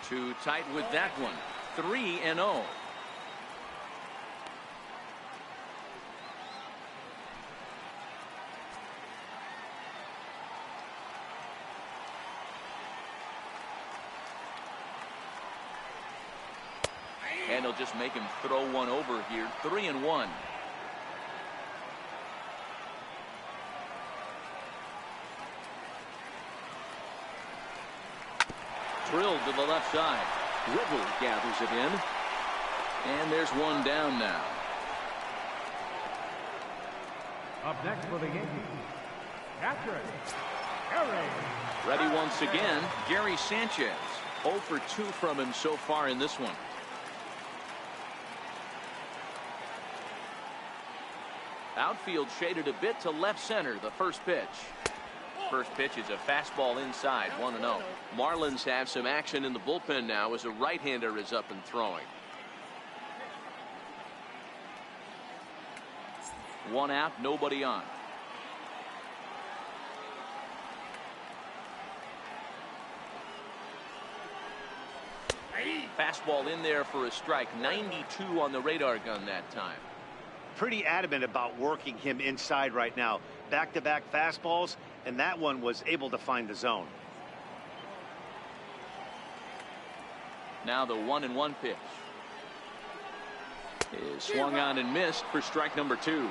Too tight with that one. 3-0. And he'll just make him throw one over here. 3-1. Drilled to the left side. Ribble gathers it in. And there's one down now. Up next for the Yankees, catcher, Gary. Ready once again, Gary Sanchez. 0 for 2 from him so far in this one. Outfield shaded a bit to left center. The first pitch. First pitch is a fastball inside. 1-0. Marlins have some action in the bullpen now as a right-hander is up and throwing. One out, nobody on. Fastball in there for a strike. 92 on the radar gun that time. Pretty adamant about working him inside right now. Back-to-back fastballs, and that one was able to find the zone. Now the 1-1 pitch is swung on and missed for strike number 2.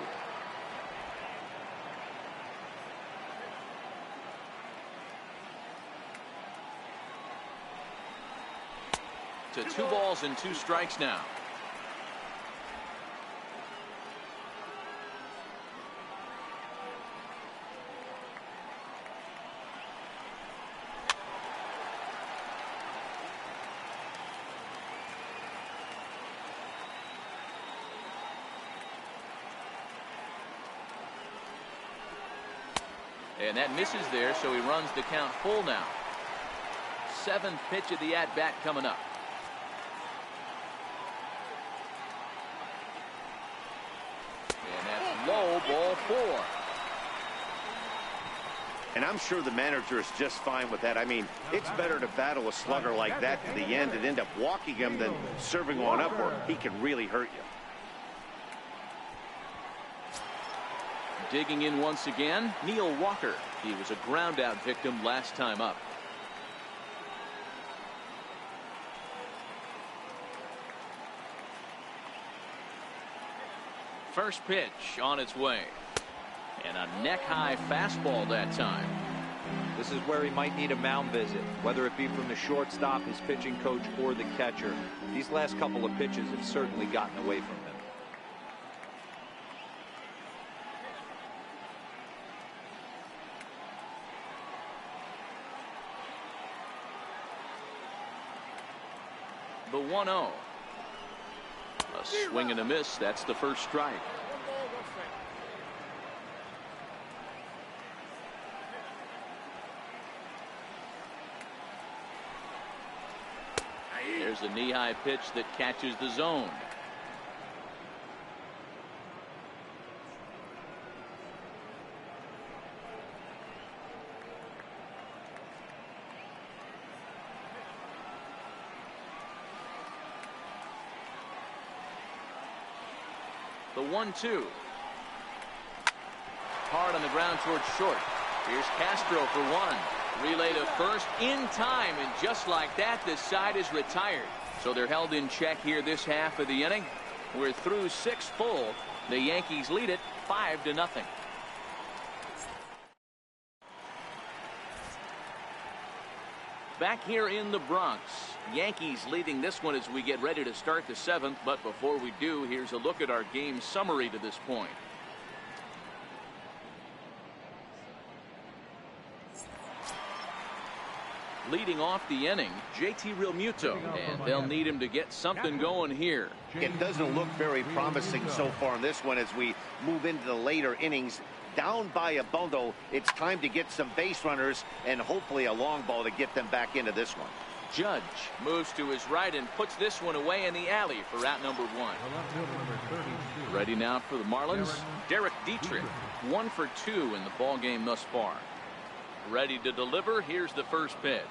To 2 balls and 2 strikes now. And that misses there, so he runs the count full now. 7th pitch of the at-bat coming up. And that's low, ball 4. And I'm sure the manager is just fine with that. I mean, it's better to battle a slugger like that to the end and end up walking him than serving one up where he can really hurt you. Digging in once again, Neil Walker. He was a ground out victim last time up. First pitch on its way. And a neck-high fastball that time. This is where he might need a mound visit, whether it be from the shortstop, his pitching coach, or the catcher. These last couple of pitches have certainly gotten away from him. The 1-0. A swing and a miss. That's the first strike. There's a knee-high pitch that catches the zone. The 1-2. Hard on the ground towards short. Here's Castro for one. Relay to first in time, and just like that, the side is retired. So they're held in check here this half of the inning. We're through 6 full. The Yankees lead it 5-0. Back here in the Bronx, Yankees leading this one as we get ready to start the 7th. But before we do, here's a look at our game summary to this point. Leading off the inning, JT Realmuto, and they'll need him to get something going here. It doesn't look very promising so far in this one as we move into the later innings. Down by a bundle, it's time to get some base runners and hopefully a long ball to get them back into this one. Judge moves to his right and puts this one away in the alley for out number 1. Ready now for the Marlins, Derek Dietrich, 1 for 2 in the ball game thus far. Ready to deliver. Here's the first pitch.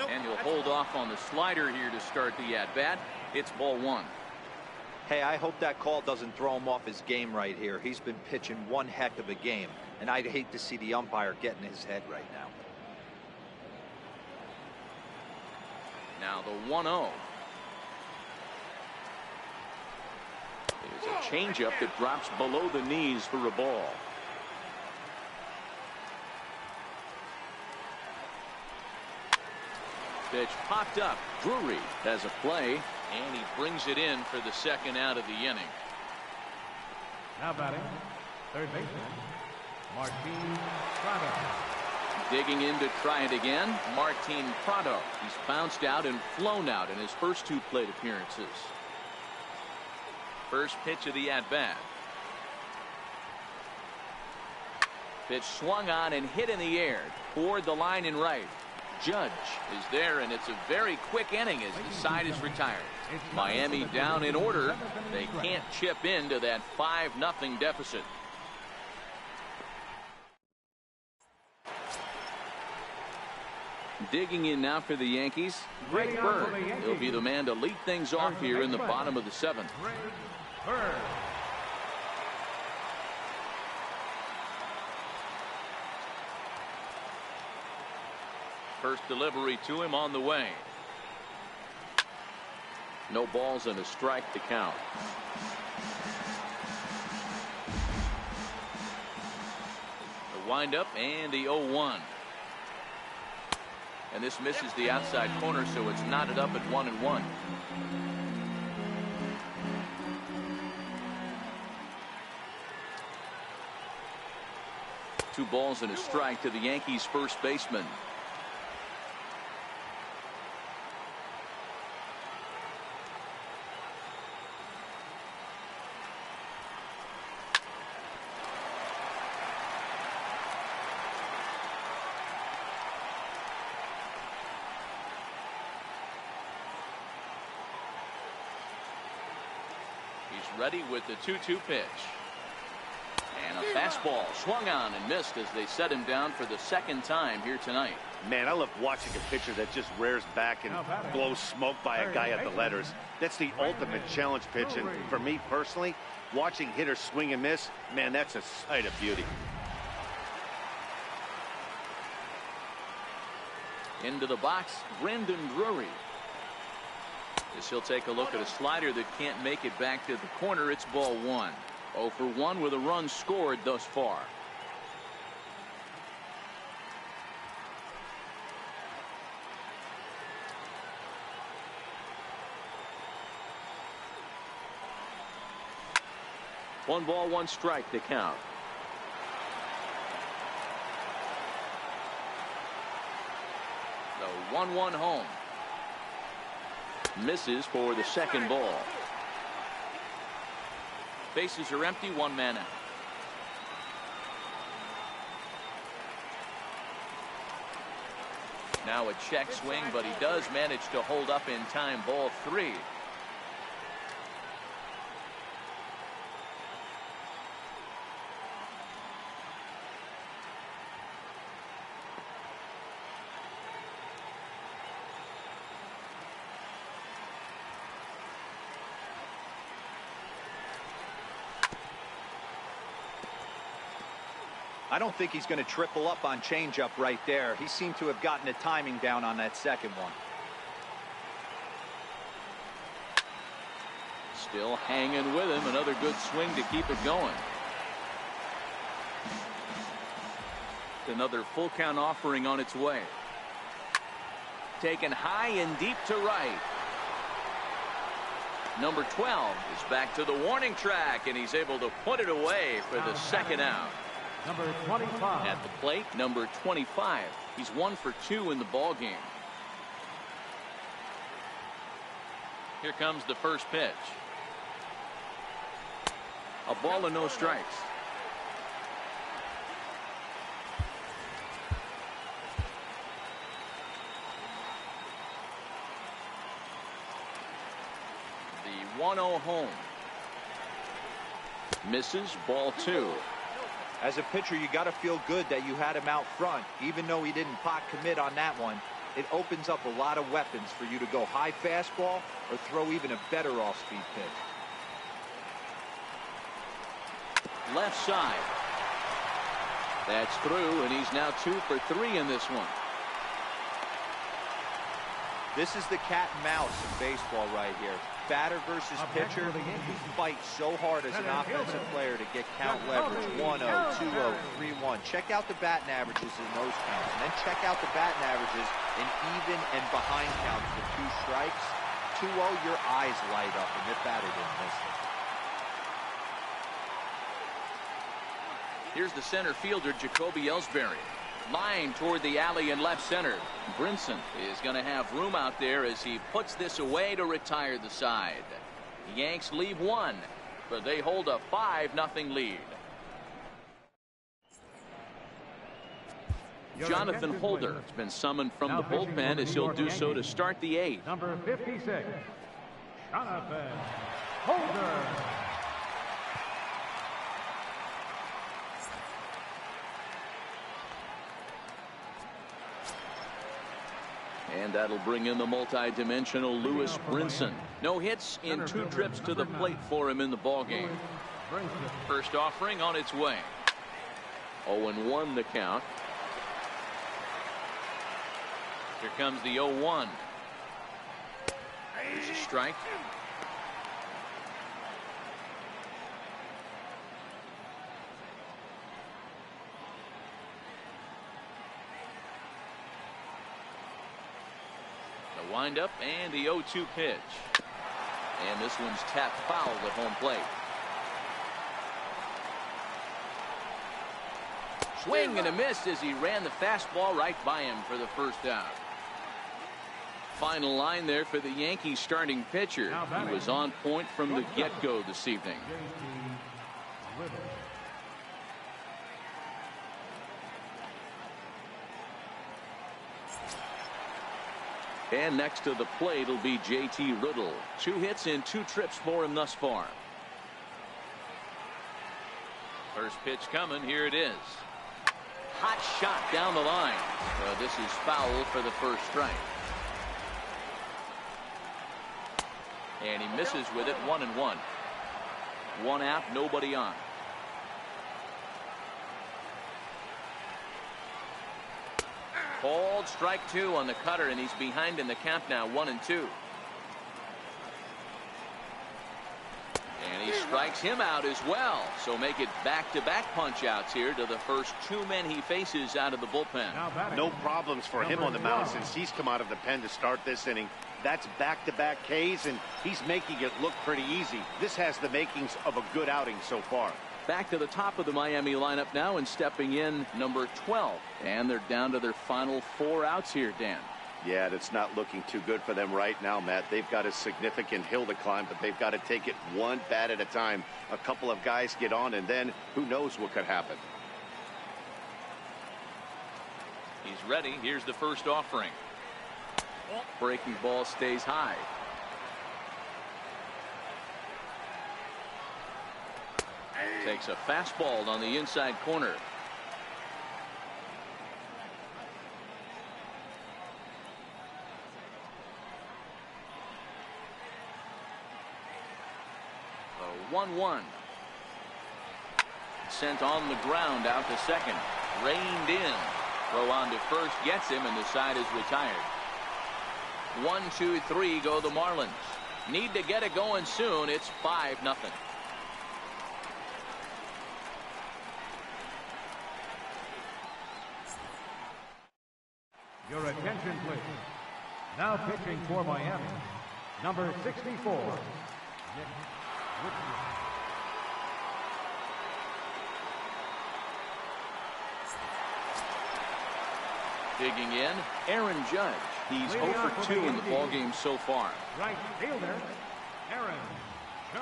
And he'll hold off on the slider here to start the at-bat. It's ball 1. Hey, I hope that call doesn't throw him off his game right here. He's been pitching one heck of a game, and I'd hate to see the umpire get in his head right now. Now the 1-0. There's a changeup that drops below the knees for a ball. Pitch popped up. Drury has a play, and he brings it in for the second out of the inning. Now batting, third baseman, Martin Prado. Digging in to try it again, Martin Prado. He's bounced out and flown out in his first 2 plate appearances. First pitch of the at-bat. Pitch swung on and hit in the air toward the line and right. Judge is there, and it's a very quick inning as the side is retired. Miami down in order. They can't chip into that 5-0 deficit. Digging in now for the Yankees, Greg Bird. He'll be the man to lead things off here in the bottom of the 7th. First delivery to him on the way. No balls and a strike to count. The windup and the 0-1. And this misses the outside corner, so it's knotted up at 1-1. Two balls and a strike to the Yankees first baseman. He's ready with the 2-2 pitch. And a fastball swung on and missed as they set him down for the second time here tonight. Man, I love watching a pitcher that just rears back and blows smoke by a guy at the letters. That's the ultimate challenge pitch. And for me personally, watching hitters swing and miss, man, that's a sight of beauty. Into the box, Brendan Drury. As he'll take a look at a slider that can't make it back to the corner. It's ball 1. 0 for 1 with a run scored thus far. One ball, one strike to count. The 1-1 home. Misses for the second ball. Bases are empty, 1 man out. Now a check swing, but he does manage to hold up in time. Ball 3. I don't think he's going to triple up on changeup right there. He seemed to have gotten the timing down on that second one. Still hanging with him. Another good swing to keep it going. Another full count offering on its way. Taken high and deep to right. Number 12 is back to the warning track, and he's able to put it away for the second out. Number 25. At the plate, number 25. He's 1 for 2 in the ball game. Here comes the first pitch. A ball and no strikes. The 1-0 home. Misses, ball 2. As a pitcher, you got to feel good that you had him out front. Even though he didn't pot commit on that one, it opens up a lot of weapons for you to go high fastball or throw even a better off-speed pitch. Left side. That's through, and he's now 2 for 3 in this one. This is the cat and mouse in baseball right here. Batter versus pitcher. You fight so hard as an offensive player to get count leverage. 1-0, 2-0, 3-1. Check out the batting averages in those counts. And then check out the batting averages in even and behind counts with 2 strikes. 2-0, your eyes light up, and that batter didn't miss it. Here's the center fielder, Jacoby Ellsbury. Line toward the alley in left center. Brinson is going to have room out there as he puts this away to retire the side. The Yanks leave 1, but they hold a 5-0 lead. Jonathan Holder has been summoned from the bullpen as he'll do so to start the 8th. Number 56, Jonathan Holder. And that'll bring in the multi-dimensional Lewis Brinson. No hits in 2 trips to the plate for him in the ballgame. First offering on its way. 0-1 the count. Here comes the 0-1. There's a strike. Wind up and the 0-2 pitch. And this one's tapped foul at home plate. Swing and a miss as he ran the fastball right by him for the first out. Final line there for the Yankees starting pitcher. He was on point from the get-go this evening. And next to the plate will be JT Riddle. 2 hits in 2 trips for him thus far. First pitch coming. Here it is. Hot shot down the line. This is foul for the first strike. And he misses with it. 1-1. 1 out, nobody on. Called strike 2 on the cutter, and he's behind in the count now. 1-2. And he strikes him out as well. So make it back-to-back punch-outs here to the first 2 men he faces out of the bullpen. No problems for him on the mound since he's come out of the pen to start this inning. That's back-to-back Ks, and he's making it look pretty easy. This has the makings of a good outing so far. Back to the top of the Miami lineup now, and stepping in number 12. And they're down to their final 4 outs here, Dan. Yeah, it's not looking too good for them right now, Matt. They've got a significant hill to climb, but they've got to take it one bat at a time. A couple of guys get on, and then who knows what could happen. He's ready. Here's the first offering. Breaking ball stays high. Takes a fastball on the inside corner. A 1-1. Sent on the ground out to second. Reined in. Throw on to first gets him, and the side is retired. 1, 2, 3 go the Marlins. Need to get it going soon. It's 5-0. Your attention, please. Now pitching for Miami, number 64, Nick Whitfield. Digging in, Aaron Judge. He's 0 for 2 in the ballgame so far. Right fielder, Aaron Judge.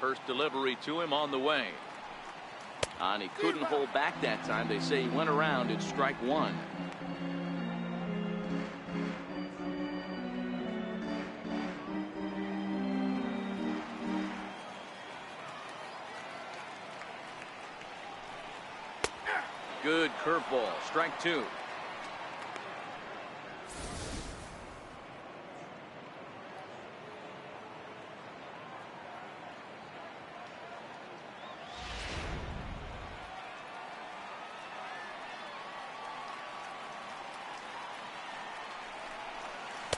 First delivery to him on the way. And he couldn't hold back that time. They say he went around. It's strike one. Good curveball. Strike two.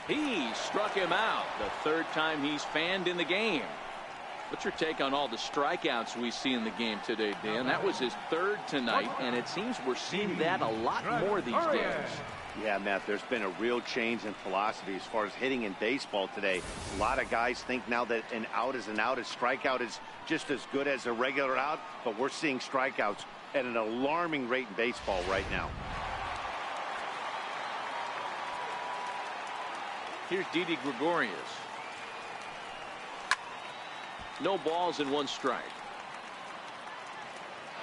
He struck him out. The third time he's fanned in the game. What's your take on all the strikeouts we see in the game today, Dan? That was his third tonight, and it seems we're seeing that a lot more these days. Yeah, Matt, there's been a real change in philosophy as far as hitting in baseball today. A lot of guys think now that an out is an out. A strikeout is just as good as a regular out, but we're seeing strikeouts at an alarming rate in baseball right now. Here's Didi Gregorius. No balls and one strike.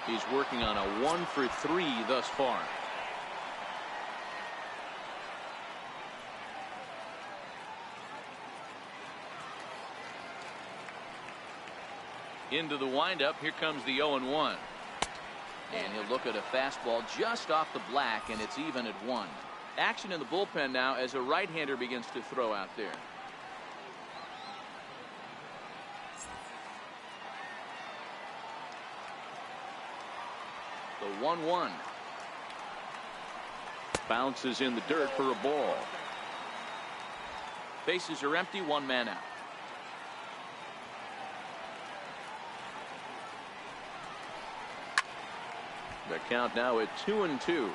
He's working on a 1 for 3 thus far. Into the windup. Here comes the 0-1. And he'll look at a fastball just off the black, and it's even at 1. Action in the bullpen now as a right-hander begins to throw out there. The 1-1. Bounces in the dirt for a ball. Bases are empty, one man out. The count now at 2-2.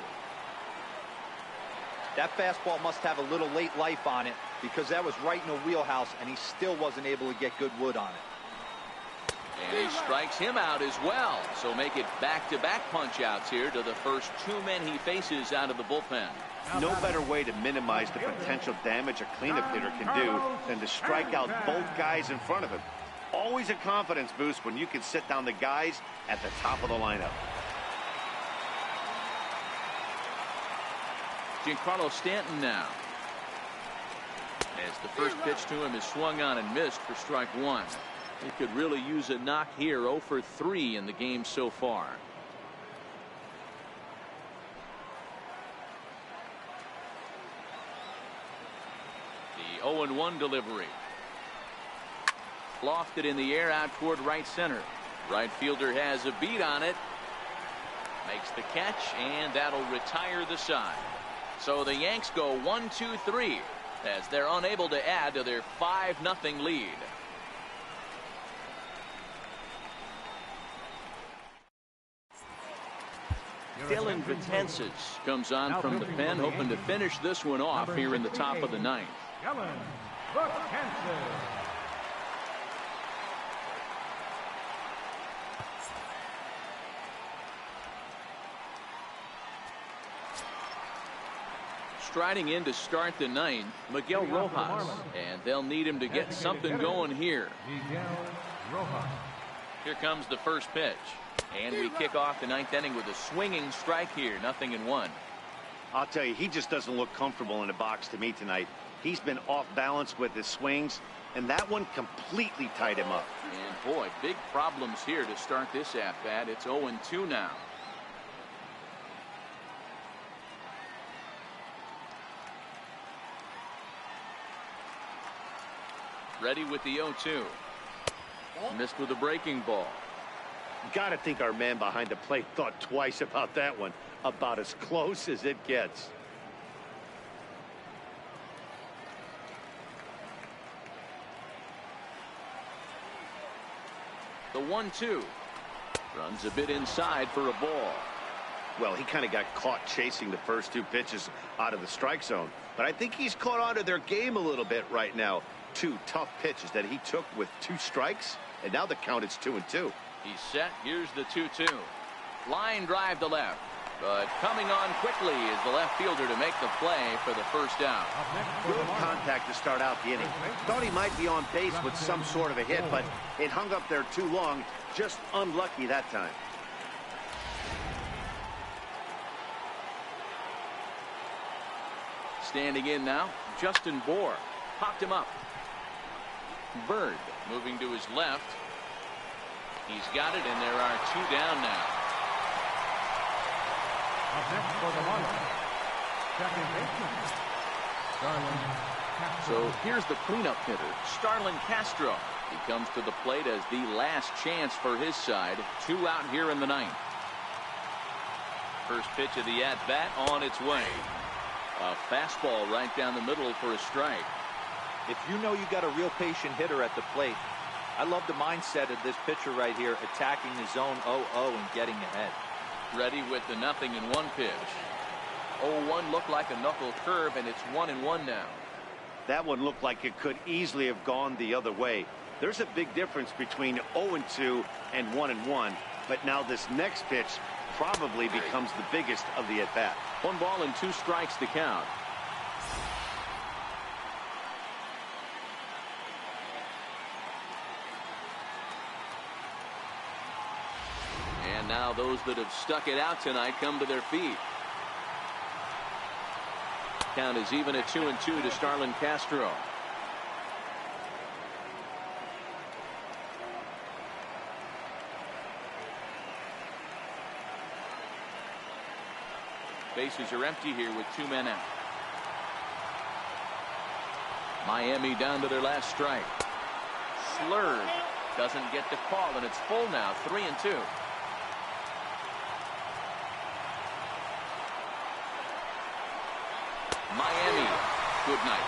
That fastball must have a little late life on it, because that was right in the wheelhouse, and he still wasn't able to get good wood on it. And he strikes him out as well. So make it back-to-back punch-outs here to the first 2 men he faces out of the bullpen. No better way to minimize the potential damage a cleanup hitter can do than to strike out both guys in front of him. Always a confidence boost when you can sit down the guys at the top of the lineup. Giancarlo Stanton now. As the first pitch to him is swung on and missed for strike one. He could really use a knock here. 0 for 3 in the game so far. The 0-1 delivery. Lofted in the air out toward right center. Right fielder has a beat on it. Makes the catch, and that'll retire the side. So the Yanks go 1-2-3 as they're unable to add to their 5-0 lead. Dylan Betances comes on from the pen, hoping to finish this one off here in the top of the ninth. Dylan Betances. Striding in to start the ninth, Miguel Rojas, and they'll need him to get something going here. Miguel Rojas. Here comes the first pitch, and we kick off the ninth inning with a swinging strike here. 0-1. I'll tell you, he just doesn't look comfortable in the box to me tonight. He's been off balance with his swings. and that one completely tied him up. And boy, big problems here to start this at-bat. It's 0-2 now. Ready with the 0-2. Missed with a breaking ball. Got to think our man behind the plate thought twice about that one. About as close as it gets. The 1-2. Runs a bit inside for a ball. Well, he kind of got caught chasing the first two pitches out of the strike zone. But I think he's caught on to their game a little bit right now. Two tough pitches that he took with 2 strikes, and now the count is 2-2. He's set. Here's the 2-2. Line drive to left. But coming on quickly is the left fielder to make the play for the first out. Good contact to start out the inning. Thought he might be on base with some sort of a hit, but it hung up there too long. Just unlucky that time. Standing in now, Justin Bohr. Popped him up. Bird moving to his left. He's got it, and there are 2 down now. Up next for the Marlins, second baseman, Starlin Castro. So here's the cleanup hitter, Starlin Castro. He comes to the plate as the last chance for his side. 2 out here in the 9th. First pitch of the at-bat on its way. A fastball right down the middle for a strike. If you know you got a real patient hitter at the plate, I love the mindset of this pitcher right here, attacking the zone 0-0 and getting ahead. Ready with the 0-1 pitch. 0-1 looked like a knuckle curve, and it's 1-1 now. That one looked like it could easily have gone the other way. There's a big difference between 0-2 and 1-1, but now this next pitch probably becomes the biggest of the at-bat. 1 ball and 2 strikes to count. And now those that have stuck it out tonight come to their feet. Count is even at 2-2 to Starlin Castro. Bases are empty here with 2 men out. Miami down to their last strike. Slurred. Doesn't get the call, and it's full now. 3-2. Miami, good night.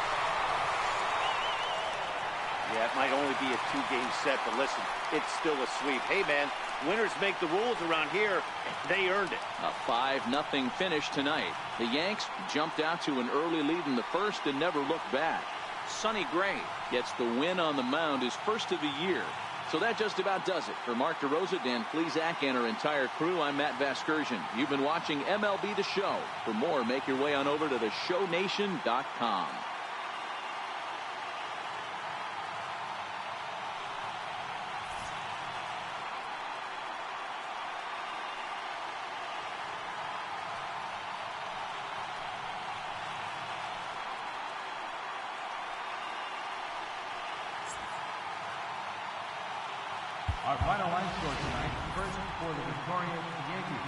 Yeah, it might only be a 2-game set, but listen, it's still a sweep. Hey, man, winners make the rules around here. They earned it. A 5-0 finish tonight. The Yanks jumped out to an early lead in the first and never looked back. Sonny Gray gets the win on the mound, his first of the year. So that just about does it. For Mark DeRosa, Dan Plesac, and our entire crew, I'm Matt Vasgersian. You've been watching MLB The Show. For more, make your way on over to theshownation.com. Our final line score tonight, first for the victorious Yankees.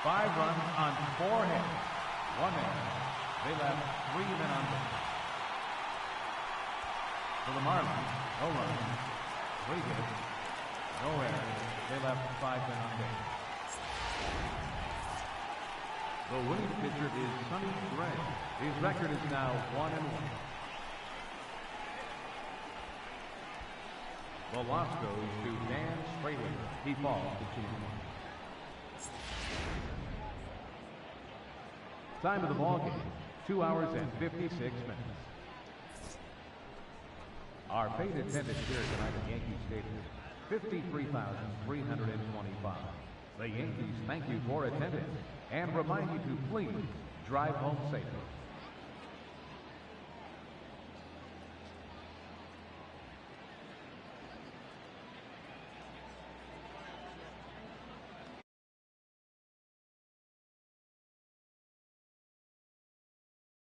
5 runs on 4 hits. 1 man. They left 3 men on base. For the Marlins, no runs, 3 hits, no errors. They left 5 men on base. The winning pitcher is Sonny Gray. His record is now 1-1. The loss goes to Dan Strader. He falls to 2-1. Time of the ball game, 2 hours and 56 minutes. Our paid attendance here tonight at Yankee Stadium, 53,325. The Yankees thank you for attending and remind you to please drive home safely.